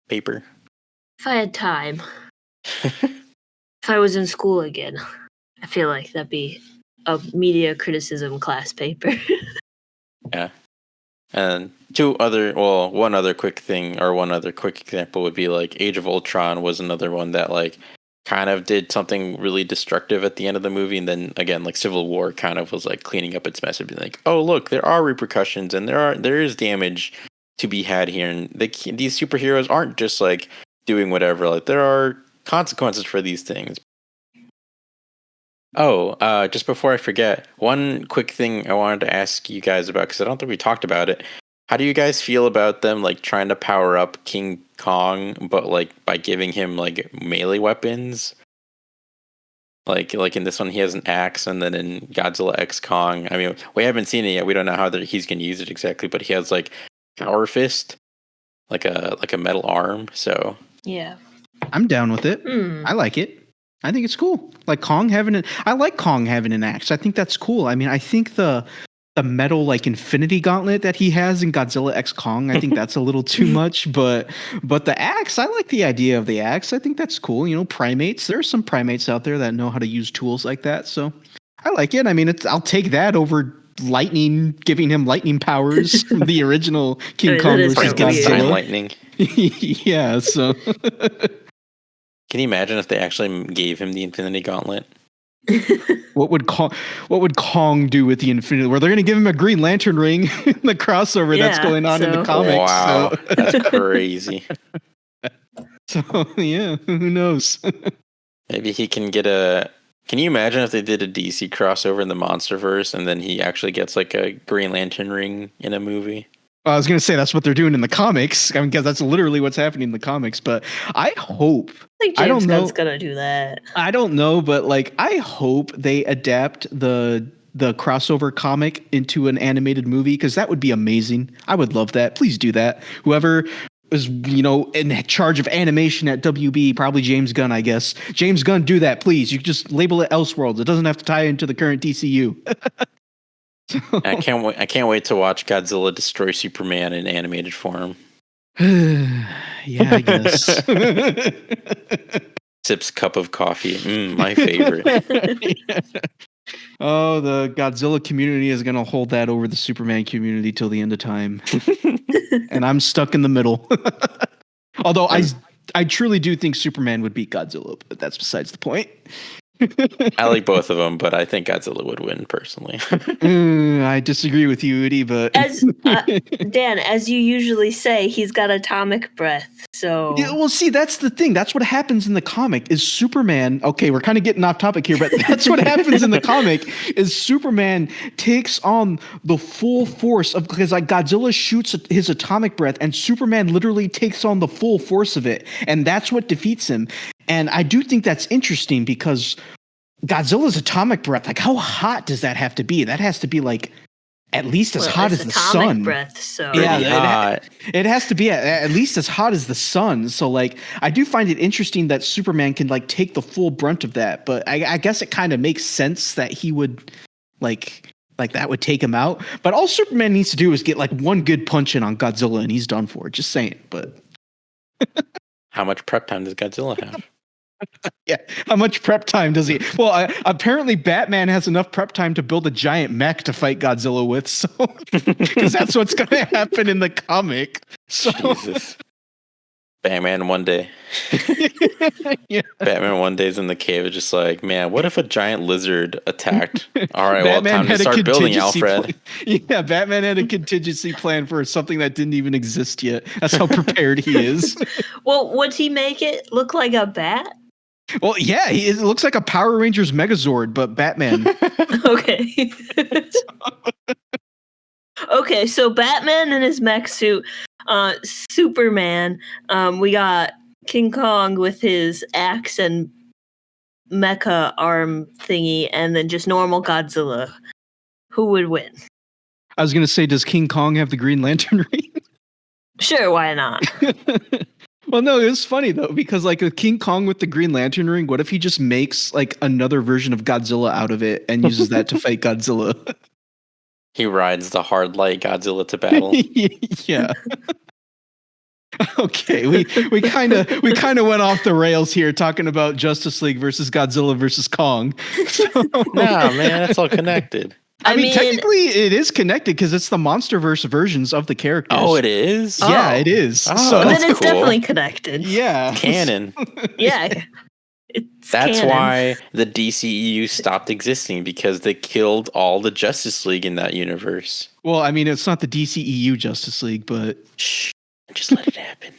paper if I had time. If I was in school again, I feel like that'd be a media criticism class paper. Yeah. And one other quick example would be like Age of Ultron was another one that like kind of did something really destructive at the end of the movie, and then again like Civil War kind of was like cleaning up its mess and being like, oh look, there are repercussions and there is damage to be had here, and these superheroes aren't just like doing whatever, like there are consequences for these things. Just before I forget, one quick thing I wanted to ask you guys about, because I don't think we talked about it. How do you guys feel about them like trying to power up King Kong, but like by giving him like melee weapons? Like in this one, he has an axe, and then in Godzilla X Kong, I mean, we haven't seen it yet. We don't know how he's gonna use it exactly, but he has like power fist, like a metal arm. So yeah, I'm down with it. I like it. I think it's cool. Like I like Kong having an axe. I think that's cool. I mean, I think the metal like Infinity Gauntlet that he has in Godzilla X Kong, I think that's a little too much. But the axe, I like the idea of the axe. I think that's cool. You know, primates. There are some primates out there that know how to use tools like that. So I like it. I mean, I'll take that over lightning, giving him lightning powers from the original King Kong versus Godzilla. Lightning. Yeah. So. Can you imagine if they actually gave him the Infinity Gauntlet? What would Kong do with the Infinity? Where they're going to give him a Green Lantern ring in the crossover that's Yeah, going on in the so- comics. Wow, So, that's crazy. so yeah, who knows? Maybe he can get a. Can you imagine if they did a DC crossover in the MonsterVerse and then he actually gets like a Green Lantern ring in a movie? I was going to say that's what they're doing in the comics. I mean, because that's literally what's happening in the comics. But I hope. I think I James don't know. Gunn's gonna do that. I don't know, but like I hope they adapt the crossover comic into an animated movie because that would be amazing. I would love that. Please do that. Whoever is in charge of animation at WB, probably James Gunn, I guess. James Gunn, do that, please. You can just label it Elseworlds. It doesn't have to tie into the current DCU. I can't wait to watch Godzilla destroy Superman in animated form. Yeah, I guess. Sips cup of coffee. My favorite. Oh, the Godzilla community is going to hold that over the Superman community till the end of time. And I'm stuck in the middle. Although I truly do think Superman would beat Godzilla, but that's besides the point. I like both of them, but I think Godzilla would win personally. I disagree with you, Udi, but As Dan, as you usually say, he's got atomic breath. So yeah, well, see, that's the thing. That's what happens in the comic. Is Superman? Okay, we're kind of getting off topic here, but that's what happens in the comic. Is Superman takes on the full force of because like Godzilla shoots his atomic breath, and Superman literally takes on the full force of it, and that's what defeats him. And I do think that's interesting because Godzilla's atomic breath, like how hot does that have to be? That has to be like at least as hot as the sun. Breath, so Yeah, it has to be at least as hot as the sun. So like I do find it interesting that Superman can like take the full brunt of that, but I guess it kind of makes sense that he would like that would take him out. But all Superman needs to do is get like one good punch in on Godzilla and he's done for. Just saying, but How much prep time does Godzilla have? yeah, how much prep time does he? Well, apparently Batman has enough prep time to build a giant mech to fight Godzilla with, so because that's what's going to happen in the comic. So, Jesus. Batman one day. yeah. Batman one day's in the cave, just like, man, what if a giant lizard attacked? All right, well, time to start building, Alfred. Yeah, Batman had a contingency plan for something that didn't even exist yet. That's how prepared he is. Well, would he make it look like a bat? Well, yeah, it looks like a Power Rangers Megazord, but Batman. Okay. Okay, so Batman in his mech suit, Superman, we got King Kong with his axe and mecha arm thingy, and then just normal Godzilla. Who would win? I was going to say, does King Kong have the Green Lantern ring? Sure, why not? Well, no, it was funny though, because like a King Kong with the Green Lantern ring, what if he just makes like another version of Godzilla out of it and uses that to fight Godzilla? He rides the hard light Godzilla to battle. Yeah. Okay, we kind of went off the rails here talking about Justice League versus Godzilla versus Kong. So, Nah, man, it's all connected. I mean, technically it is connected because it's the MonsterVerse versions of the characters. Oh, it is? Yeah, it is. Oh, so Then it's cool. definitely connected. yeah, Canon. Yeah. That's canon. why the DCEU stopped existing, because they killed all the Justice League in that universe. Well, I mean, it's not the DCEU Justice League, but Shh, just let it happen.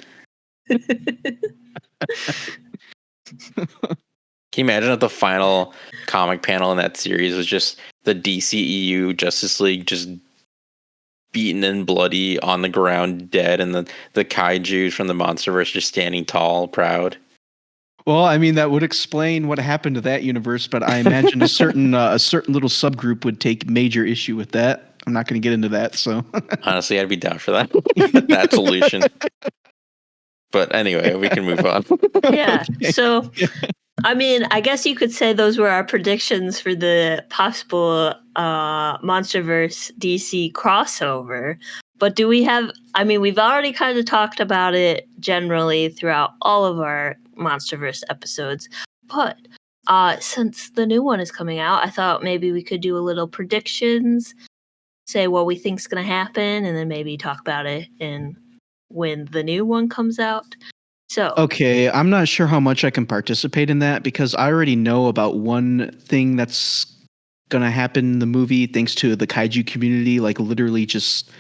Can you imagine if the final comic panel in that series was just the DCEU Justice League just beaten and bloody on the ground, dead, and the kaiju from the MonsterVerse just standing tall, proud? well, I mean, that would explain what happened to that universe. But I imagine a certain little subgroup would take major issue with that. I'm not going to get into that. So Honestly, I'd be down for that that solution. But anyway, we can move on. Yeah. So, I mean, I guess you could say those were our predictions for the possible MonsterVerse DC crossover. But do we have? I mean, we've already kind of talked about it generally throughout all of our MonsterVerse episodes. But since the new one is coming out, I thought maybe we could do a little predictions, say what we think's going to happen, and then maybe talk about it when the new one comes out. So Okay, I'm not sure how much I can participate in that because I already know about one thing that's gonna happen in the movie thanks to the kaiju community, like literally just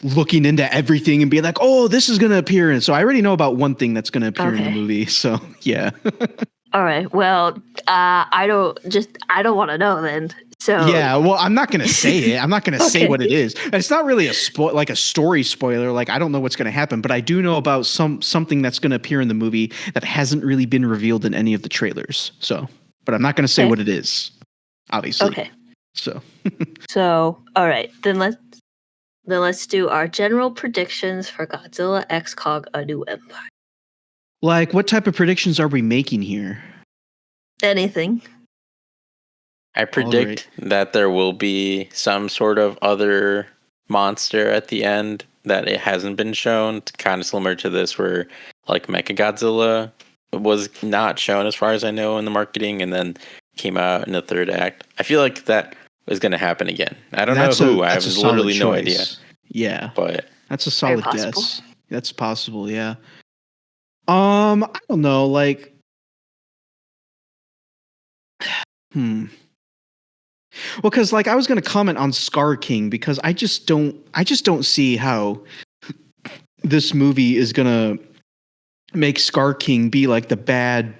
looking into everything and being like, oh, this is gonna appear. And so I already know about one thing that's gonna appear in the Okay. movie. So yeah. all right. Well, I don't want to know then. So Yeah, well, I'm not gonna say it. I'm not gonna say Okay. what it is. It's not really like a story spoiler. Like I don't know what's gonna happen, but I do know about something that's gonna appear in the movie that hasn't really been revealed in any of the trailers. So, but I'm not gonna say Okay. what it is, obviously. Okay. So, So all right, then let's do our general predictions for Godzilla X Kong: A New Empire. like, what type of predictions are we making here? Anything. I predict that there will be some sort of other monster at the end that it hasn't been shown, kind of similar to this, where like Mechagodzilla was not shown as far as I know in the marketing, and then came out in the third act. I feel like that is going to happen again. I don't know who. I have literally no idea. Yeah, but that's a solid possible. guess. That's possible. Yeah. I don't know. Like, Well, because like I was going to comment on Scar King because I just don't see how this movie is going to make Scar King be like the bad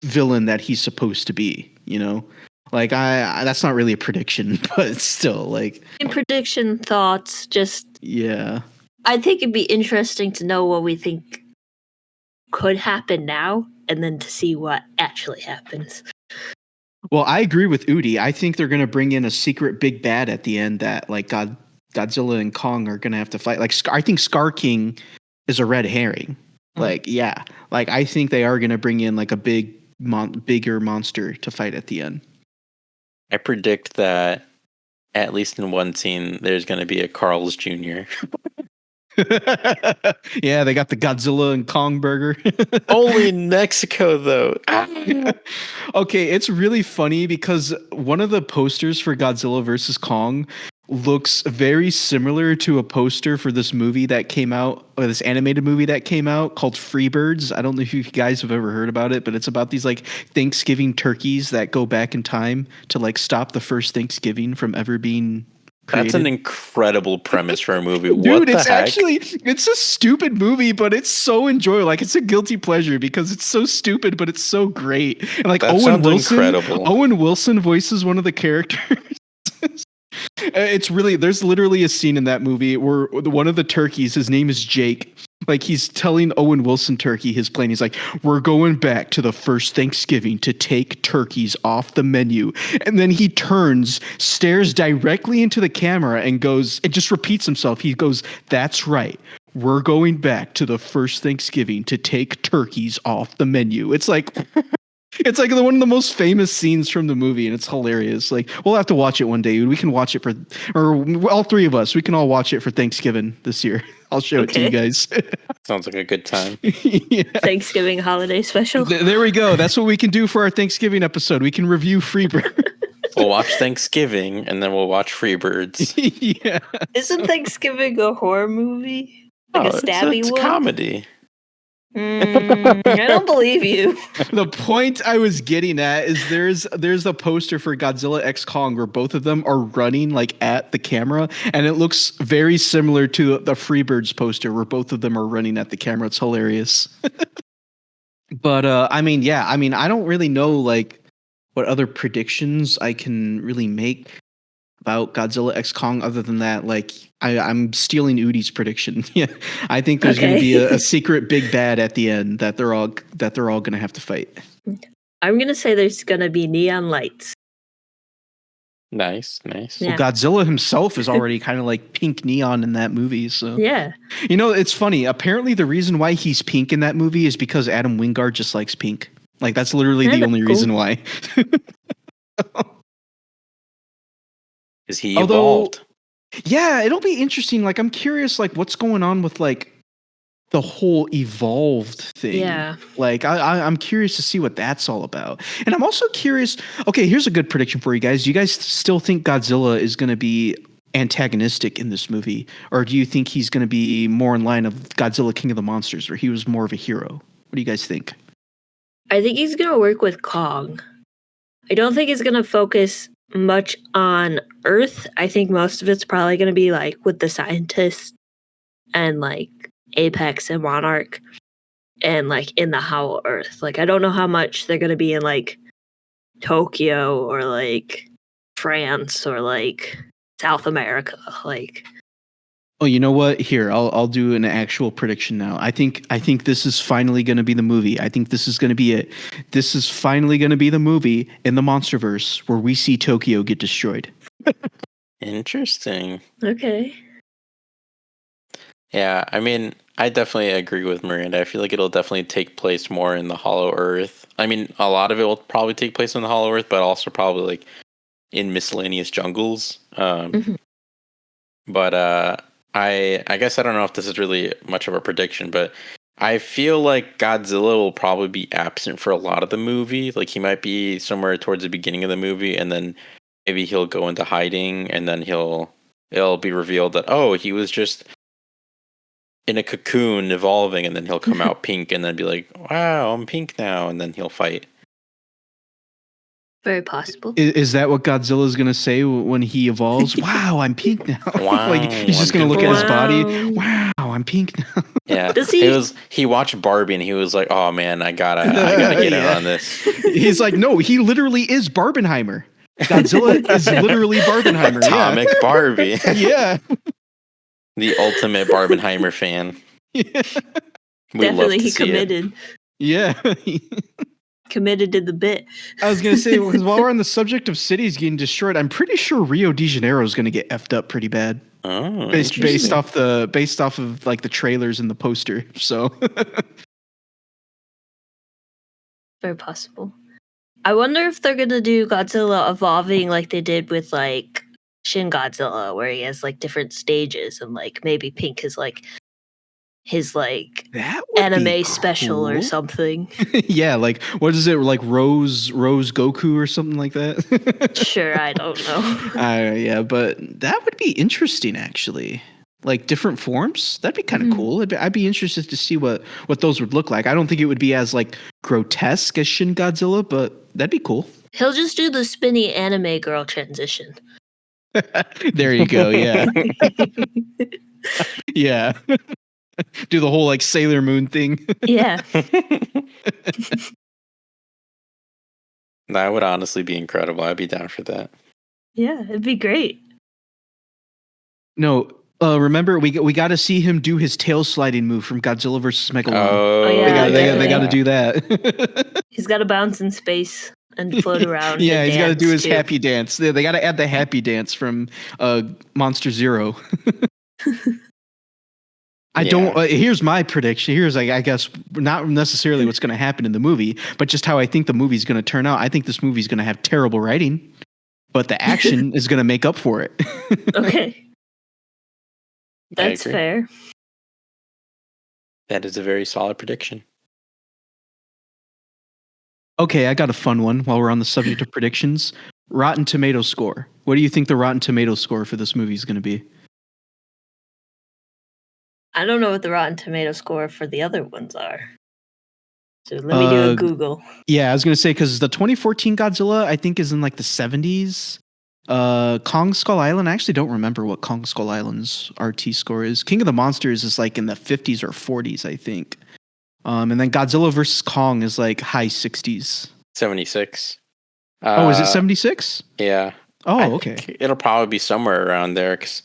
villain that he's supposed to be. You know, like I that's not really a prediction, but still, like In prediction thoughts, just yeah. I think it'd be interesting to know what we think could happen now, and then to see what actually happens. Well, I agree with Udi. I think they're going to bring in a secret big bad at the end that like Godzilla and Kong are going to have to fight. Like I think Scar King is a red herring. Like yeah, like I think they are going to bring in like a bigger monster to fight at the end. I predict that at least in one scene, there's going to be a Carl's Jr. Yeah, they got the Godzilla and Kong burger. Only in Mexico, though. Okay, it's really funny because one of the posters for Godzilla versus Kong looks very similar to a poster for this movie that came out, or this animated movie that came out called Freebirds. I don't know if you guys have ever heard about it, but it's about these like Thanksgiving turkeys that go back in time to like stop the first Thanksgiving from ever being created. That's an incredible premise for a movie. Dude, what the it's heck? it's a stupid movie, but it's so enjoyable. Like it's a guilty pleasure because it's so stupid, but it's so great. And like That sounds incredible. Owen Wilson voices one of the characters. It's really, there's literally a scene in that movie where one of the turkeys, his name is Jake. Like he's telling Owen Wilson Turkey his plan. He's like, we're going back to the first Thanksgiving to take turkeys off the menu. And then he turns, stares directly into the camera and goes, it just repeats himself. He goes, that's right. We're going back to the first Thanksgiving to take turkeys off the menu. It's like, it's like one of the most famous scenes from the movie, and it's hilarious. Like, we'll have to watch it one day. We can watch it or all three of us, we can all watch it for Thanksgiving this year. I'll show it to you guys. Sounds like a good time. Yeah. Thanksgiving holiday special. There we go. That's what we can do for our Thanksgiving episode. We can review Freebird. We'll watch Thanksgiving, and then we'll watch Freebirds. Yeah. Isn't Thanksgiving a horror movie? Like a stabby it's one? comedy. I don't believe you. The point I was getting at is there's a poster for Godzilla X Kong where both of them are running like at the camera, and it looks very similar to the Freebirds poster where both of them are running at the camera. It's hilarious. But I mean, yeah, I mean, I don't really know like what other predictions I can really make about Godzilla X Kong other than that. Like I'm stealing Udi's prediction. Yeah, I think there's going to be a secret big bad at the end that they're all going to have to fight. I'm going to say there's going to be neon lights. Nice. Yeah. Well, Godzilla himself is already kind of like pink neon in that movie. So Yeah. You know, it's funny. Apparently, the reason why he's pink in that movie is because Adam Wingard just likes pink. Like that's literally the only reason why. Is he evolved? Yeah, it'll be interesting. Like, I'm curious, like, what's going on with like the whole evolved thing. Yeah. Like, I'm curious to see what that's all about. And I'm also curious. Okay, here's a good prediction for you guys. Do you guys still think Godzilla is going to be antagonistic in this movie, or do you think he's going to be more in line of Godzilla King of the Monsters, where he was more of a hero? What do you guys think? I think he's gonna work with Kong. I don't think he's gonna focus much on Earth. I think most of it's probably gonna be like with the scientists and like Apex and Monarch and like in the Hollow Earth. Like I don't know how much they're gonna be in like Tokyo or like France or like South America. Like Oh, you know what? Here, I'll do an actual prediction now. I think this is finally going to be the movie. I think this is going to be it. This is finally going to be the movie in the MonsterVerse where we see Tokyo get destroyed. Interesting. okay. Yeah, I mean, I definitely agree with Miranda. I feel like it'll definitely take place more in the Hollow Earth. I mean, a lot of it will probably take place in the Hollow Earth, but also probably like in miscellaneous jungles. But I guess I don't know if this is really much of a prediction, but I feel like Godzilla will probably be absent for a lot of the movie. Like he might be somewhere towards the beginning of the movie, and then maybe he'll go into hiding, and then it'll be revealed that he was just in a cocoon evolving, and then he'll come out pink, and then be like, "Wow, I'm pink now," and then he'll fight. Very possible. Is that what Godzilla's going to say when he evolves? Wow, I'm pink now. Wow, like he's just going to look at his body. Wow, I'm pink now. Yeah. Does he watched Barbie and he was like, "Oh man, I gotta get in on this." He's like, no, he literally is Barbenheimer. Godzilla is literally Barbenheimer. Atomic Barbie. Yeah. The ultimate Barbenheimer fan. Yeah. We love Definitely to he see committed. Yeah. Committed to the bit. I was going to say, because while we're on the subject of cities getting destroyed, I'm pretty sure Rio de Janeiro is going to get effed up pretty bad. Oh, based off of like the trailers and the poster. So Very possible. I wonder if they're gonna do Godzilla evolving like they did with like Shin Godzilla, where he has like different stages and like maybe Pink is like his like that would anime be special or cool. something. Yeah, like what is it, like Rose Goku or something like that? Sure, I don't know. Yeah, but that would be interesting actually. Like different forms, that'd be kind of cool. I'd be interested to see what those would look like. I don't think it would be as like grotesque as Shin Godzilla, but that'd be cool. He'll just do the spinny anime girl transition. There you go. Yeah. Yeah. Do the whole like Sailor Moon thing. Yeah. That would honestly be incredible. I'd be down for that. Yeah, it'd be great. No, remember we got to see him do his tail sliding move from Godzilla vs. Megalon. Oh, yeah, they got to do that. He's got to bounce in space and float around. Yeah, and he's got to do his too. happy dance. They got to add the happy dance from Monster Zero. I don't. Here's my prediction. Here's like, I guess not necessarily what's going to happen in the movie, but just how I think the movie's going to turn out. I think this movie's going to have terrible writing, but the action is going to make up for it. Okay. That's fair. That is a very solid prediction. Okay, I got a fun one while we're on the subject of predictions. Rotten Tomato score. What do you think the Rotten Tomato score for this movie is going to be? I don't know what the Rotten Tomato score for the other ones are. So let me do a Google. Yeah, I was going to say, because the 2014 Godzilla, I think, is in like the 70s. Kong Skull Island, I actually don't remember what Kong Skull Island's RT score is. King of the Monsters is like in the 50s or 40s, I think. And then Godzilla vs. Kong is like high 60s. 76. Is it 76? Yeah. Oh, okay. It'll probably be somewhere around there, because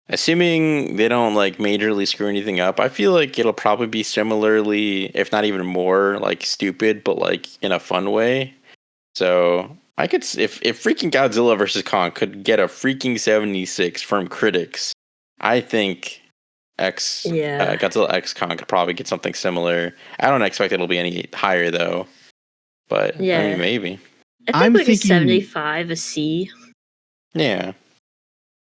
assuming they don't like majorly screw anything up, I feel like it'll probably be similarly, if not even more, like stupid, but like in a fun way. So I could, if freaking Godzilla vs. Kong could get a freaking 76 from critics, I think Godzilla X Kong could probably get something similar. I don't expect it'll be any higher though, but yeah, I mean, maybe. I think like a 75, a C. Yeah.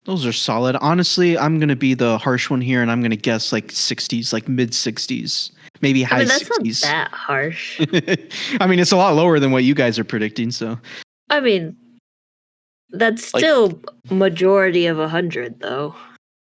Those are solid. Honestly, I'm going to be the harsh one here, and I'm going to guess like 60s, like mid 60s, maybe high 60s. That's not that harsh. I mean, it's a lot lower than what you guys are predicting, so. I mean, that's still majority of 100, though.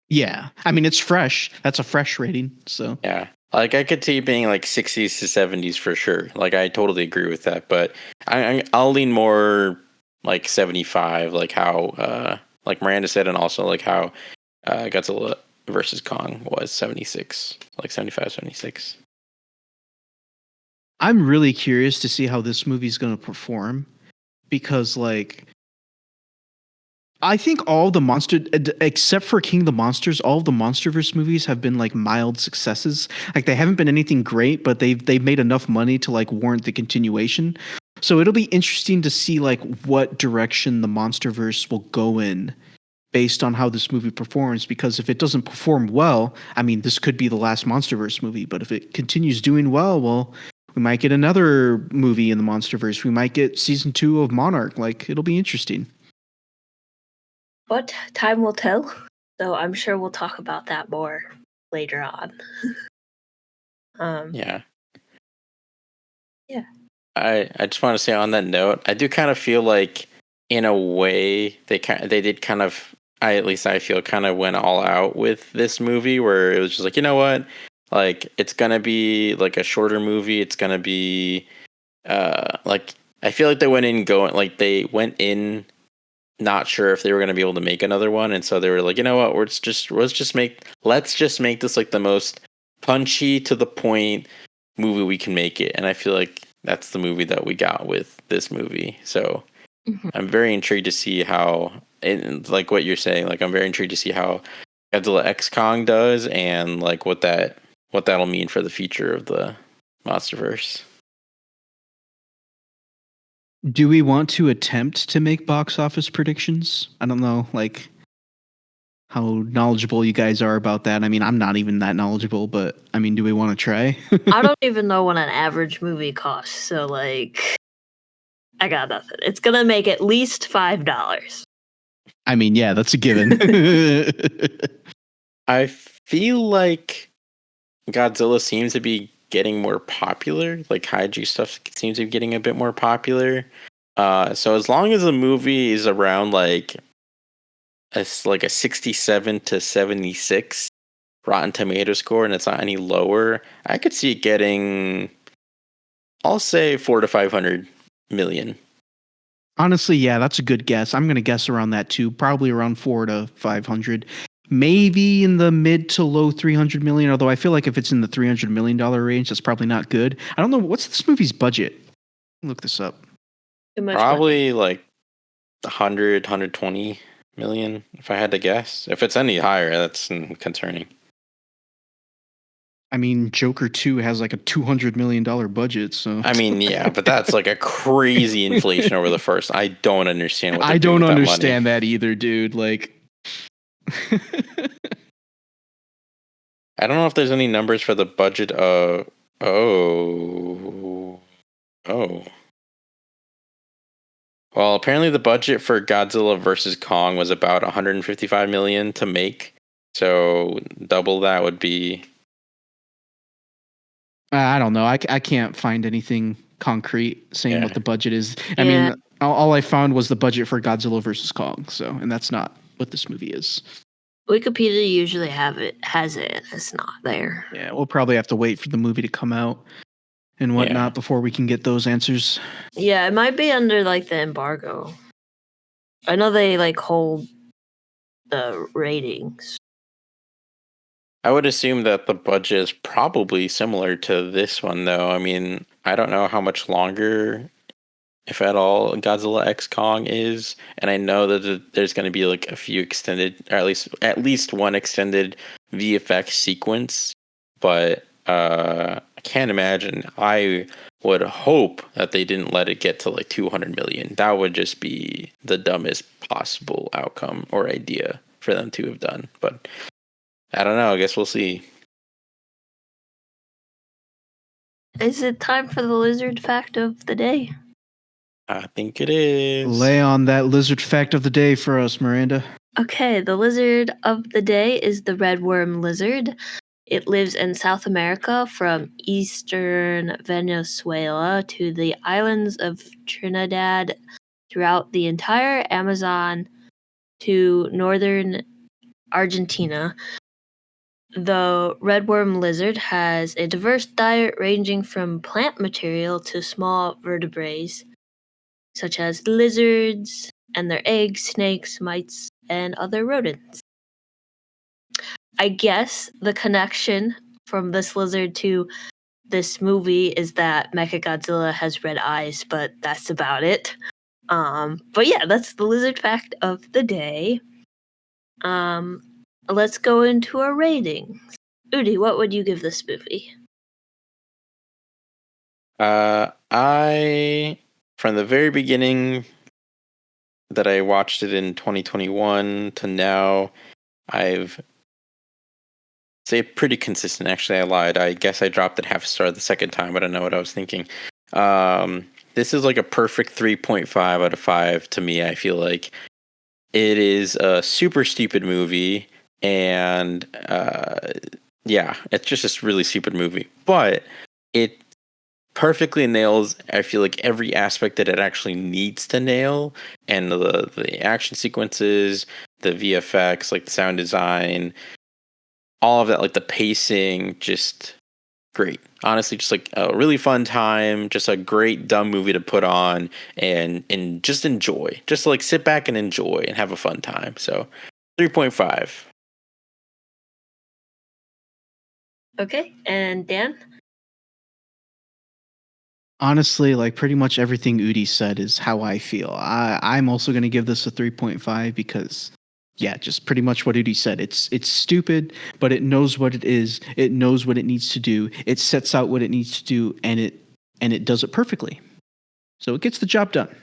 Yeah. I mean, it's fresh. That's a fresh rating, so. Yeah. Like I could see it being like 60s to 70s for sure. Like I totally agree with that, but I'll lean more like 75, like how like Miranda said, and also like how Godzilla versus Kong was 76, like 75, 76. I'm really curious to see how this movie's going to perform because, like, I think all the except for King of the Monsters, all of the MonsterVerse movies have been like mild successes. Like they haven't been anything great, but they've made enough money to like warrant the continuation. So it'll be interesting to see like what direction the MonsterVerse will go in based on how this movie performs. Because if it doesn't perform well, I mean, this could be the last MonsterVerse movie. But if it continues doing well, we might get another movie in the MonsterVerse. We might get season 2 of Monarch. Like it'll be interesting. But time will tell. So I'm sure we'll talk about that more later on. Yeah. Yeah. I just want to say on that note, I do kind of feel like in a way they did kind of, at least I feel, kind of went all out with this movie, where it was just like, you know what, like it's gonna be like a shorter movie. It's gonna be like I feel like they went in not sure if they were gonna be able to make another one, and so they were like, you know what, let's just make this like the most punchy to the point movie we can make it. And I feel like that's the movie that we got with this movie. So I'm very intrigued to see how, and like what you're saying, like I'm very intrigued to see how Godzilla X Kong does, and like what that'll mean for the future of the MonsterVerse. Do we want to attempt to make box office predictions? I don't know, like how knowledgeable you guys are about that. I mean, I'm not even that knowledgeable, but I mean, do we want to try? I don't even know what an average movie costs, so like, I got nothing. It's gonna make at least $5. I mean, yeah, that's a given. I feel like Godzilla seems to be getting more popular. Like kaiju stuff seems to be getting a bit more popular. So as long as the movie is around like a 67 to 76 Rotten Tomato score, and it's not any lower, I could see it getting, I'll say 400 to 500 million. Honestly, yeah, that's a good guess. I'm going to guess around that too. Probably around 400 to 500. Maybe in the mid to low 300 million. Although I feel like if it's in the $300 million range, that's probably not good. I don't know. What's this movie's budget? Look this up. Too much Probably like 100, 120 million, if I had to guess. If it's any higher, that's concerning. I mean, Joker 2 has like a $200 million budget. So I mean, yeah, but that's like a crazy inflation over the first. I don't understand what they're I doing don't with understand that money. that either, dude. Like, I don't know if there's any numbers for the budget of. Oh. Well, apparently the budget for Godzilla versus Kong was about 155 million to make. So double that would be. I don't know. I can't find anything concrete saying what the budget is. I Yeah. mean, all I found was the budget for Godzilla versus Kong. So, and that's not what this movie is. Wikipedia usually has it. It's not there. Yeah, we'll probably have to wait for the movie to come out and whatnot before we can get those answers. Yeah, it might be under like the embargo. I know they like hold the ratings. I would assume that the budget is probably similar to this one, though. I mean, I don't know how much longer, if at all, Godzilla X Kong is, and I know that there's going to be like a few extended, or at least one extended VFX sequence, but I can't imagine. I would hope that they didn't let it get to like 200 million. That would just be the dumbest possible outcome or idea for them to have done, but I don't know. I guess we'll see. Is it time for the lizard fact of the day? I think it is. Lay on that lizard fact of the day for us, Miranda. Okay, the lizard of the day is the red worm lizard. It lives in South America from eastern Venezuela to the islands of Trinidad, throughout the entire Amazon to northern Argentina. The redworm lizard has a diverse diet ranging from plant material to small vertebrates, such as lizards and their eggs, snakes, mites, and other rodents. I guess the connection from this lizard to this movie is that Mechagodzilla has red eyes, but that's about it. But yeah, that's the lizard fact of the day. Let's go into our ratings. Udi, what would you give this movie? I from the very beginning that I watched it in 2021 to now, I've say pretty consistent. Actually, I lied. I guess I dropped it half a star the second time. I don't know what I was thinking. This is like a perfect 3.5 out of 5 to me. I feel like it is a super stupid movie, and yeah, it's just a really stupid movie. But it perfectly nails, I feel like, every aspect that it actually needs to nail, and the action sequences, the VFX, like the sound design, all of that, like the pacing, just great. Honestly, just like a really fun time, just a great dumb movie to put on and just enjoy. Just like sit back and enjoy and have a fun time. So 3.5. Okay, and Dan? Honestly, like pretty much everything Udi said is how I feel. I'm also going to give this a 3.5 because, yeah, just pretty much what Udi said. It's stupid, but it knows what it is. It knows what it needs to do. It sets out what it needs to do, and it does it perfectly. So it gets the job done.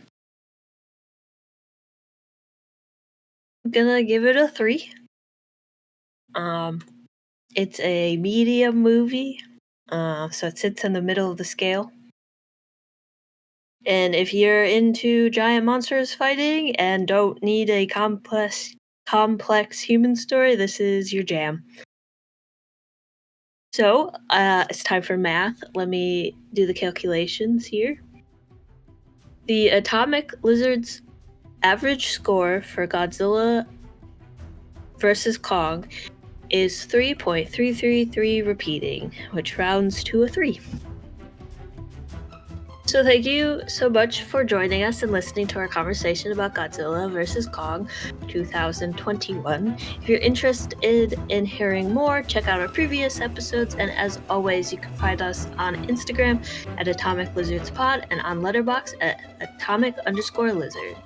I'm gonna give it a 3. It's a medium movie, so it sits in the middle of the scale. And if you're into giant monsters fighting and don't need a complex human story, this is your jam. So, it's time for math. Let me do the calculations here. The Atomic Lizard's average score for Godzilla vs. Kong is 3.333 repeating, which rounds to a 3. So thank you so much for joining us and listening to our conversation about Godzilla vs. Kong 2021. If you're interested in hearing more, check out our previous episodes, and as always, you can find us on Instagram at Atomic Lizards Pod and on Letterboxd at Atomic_Lizard.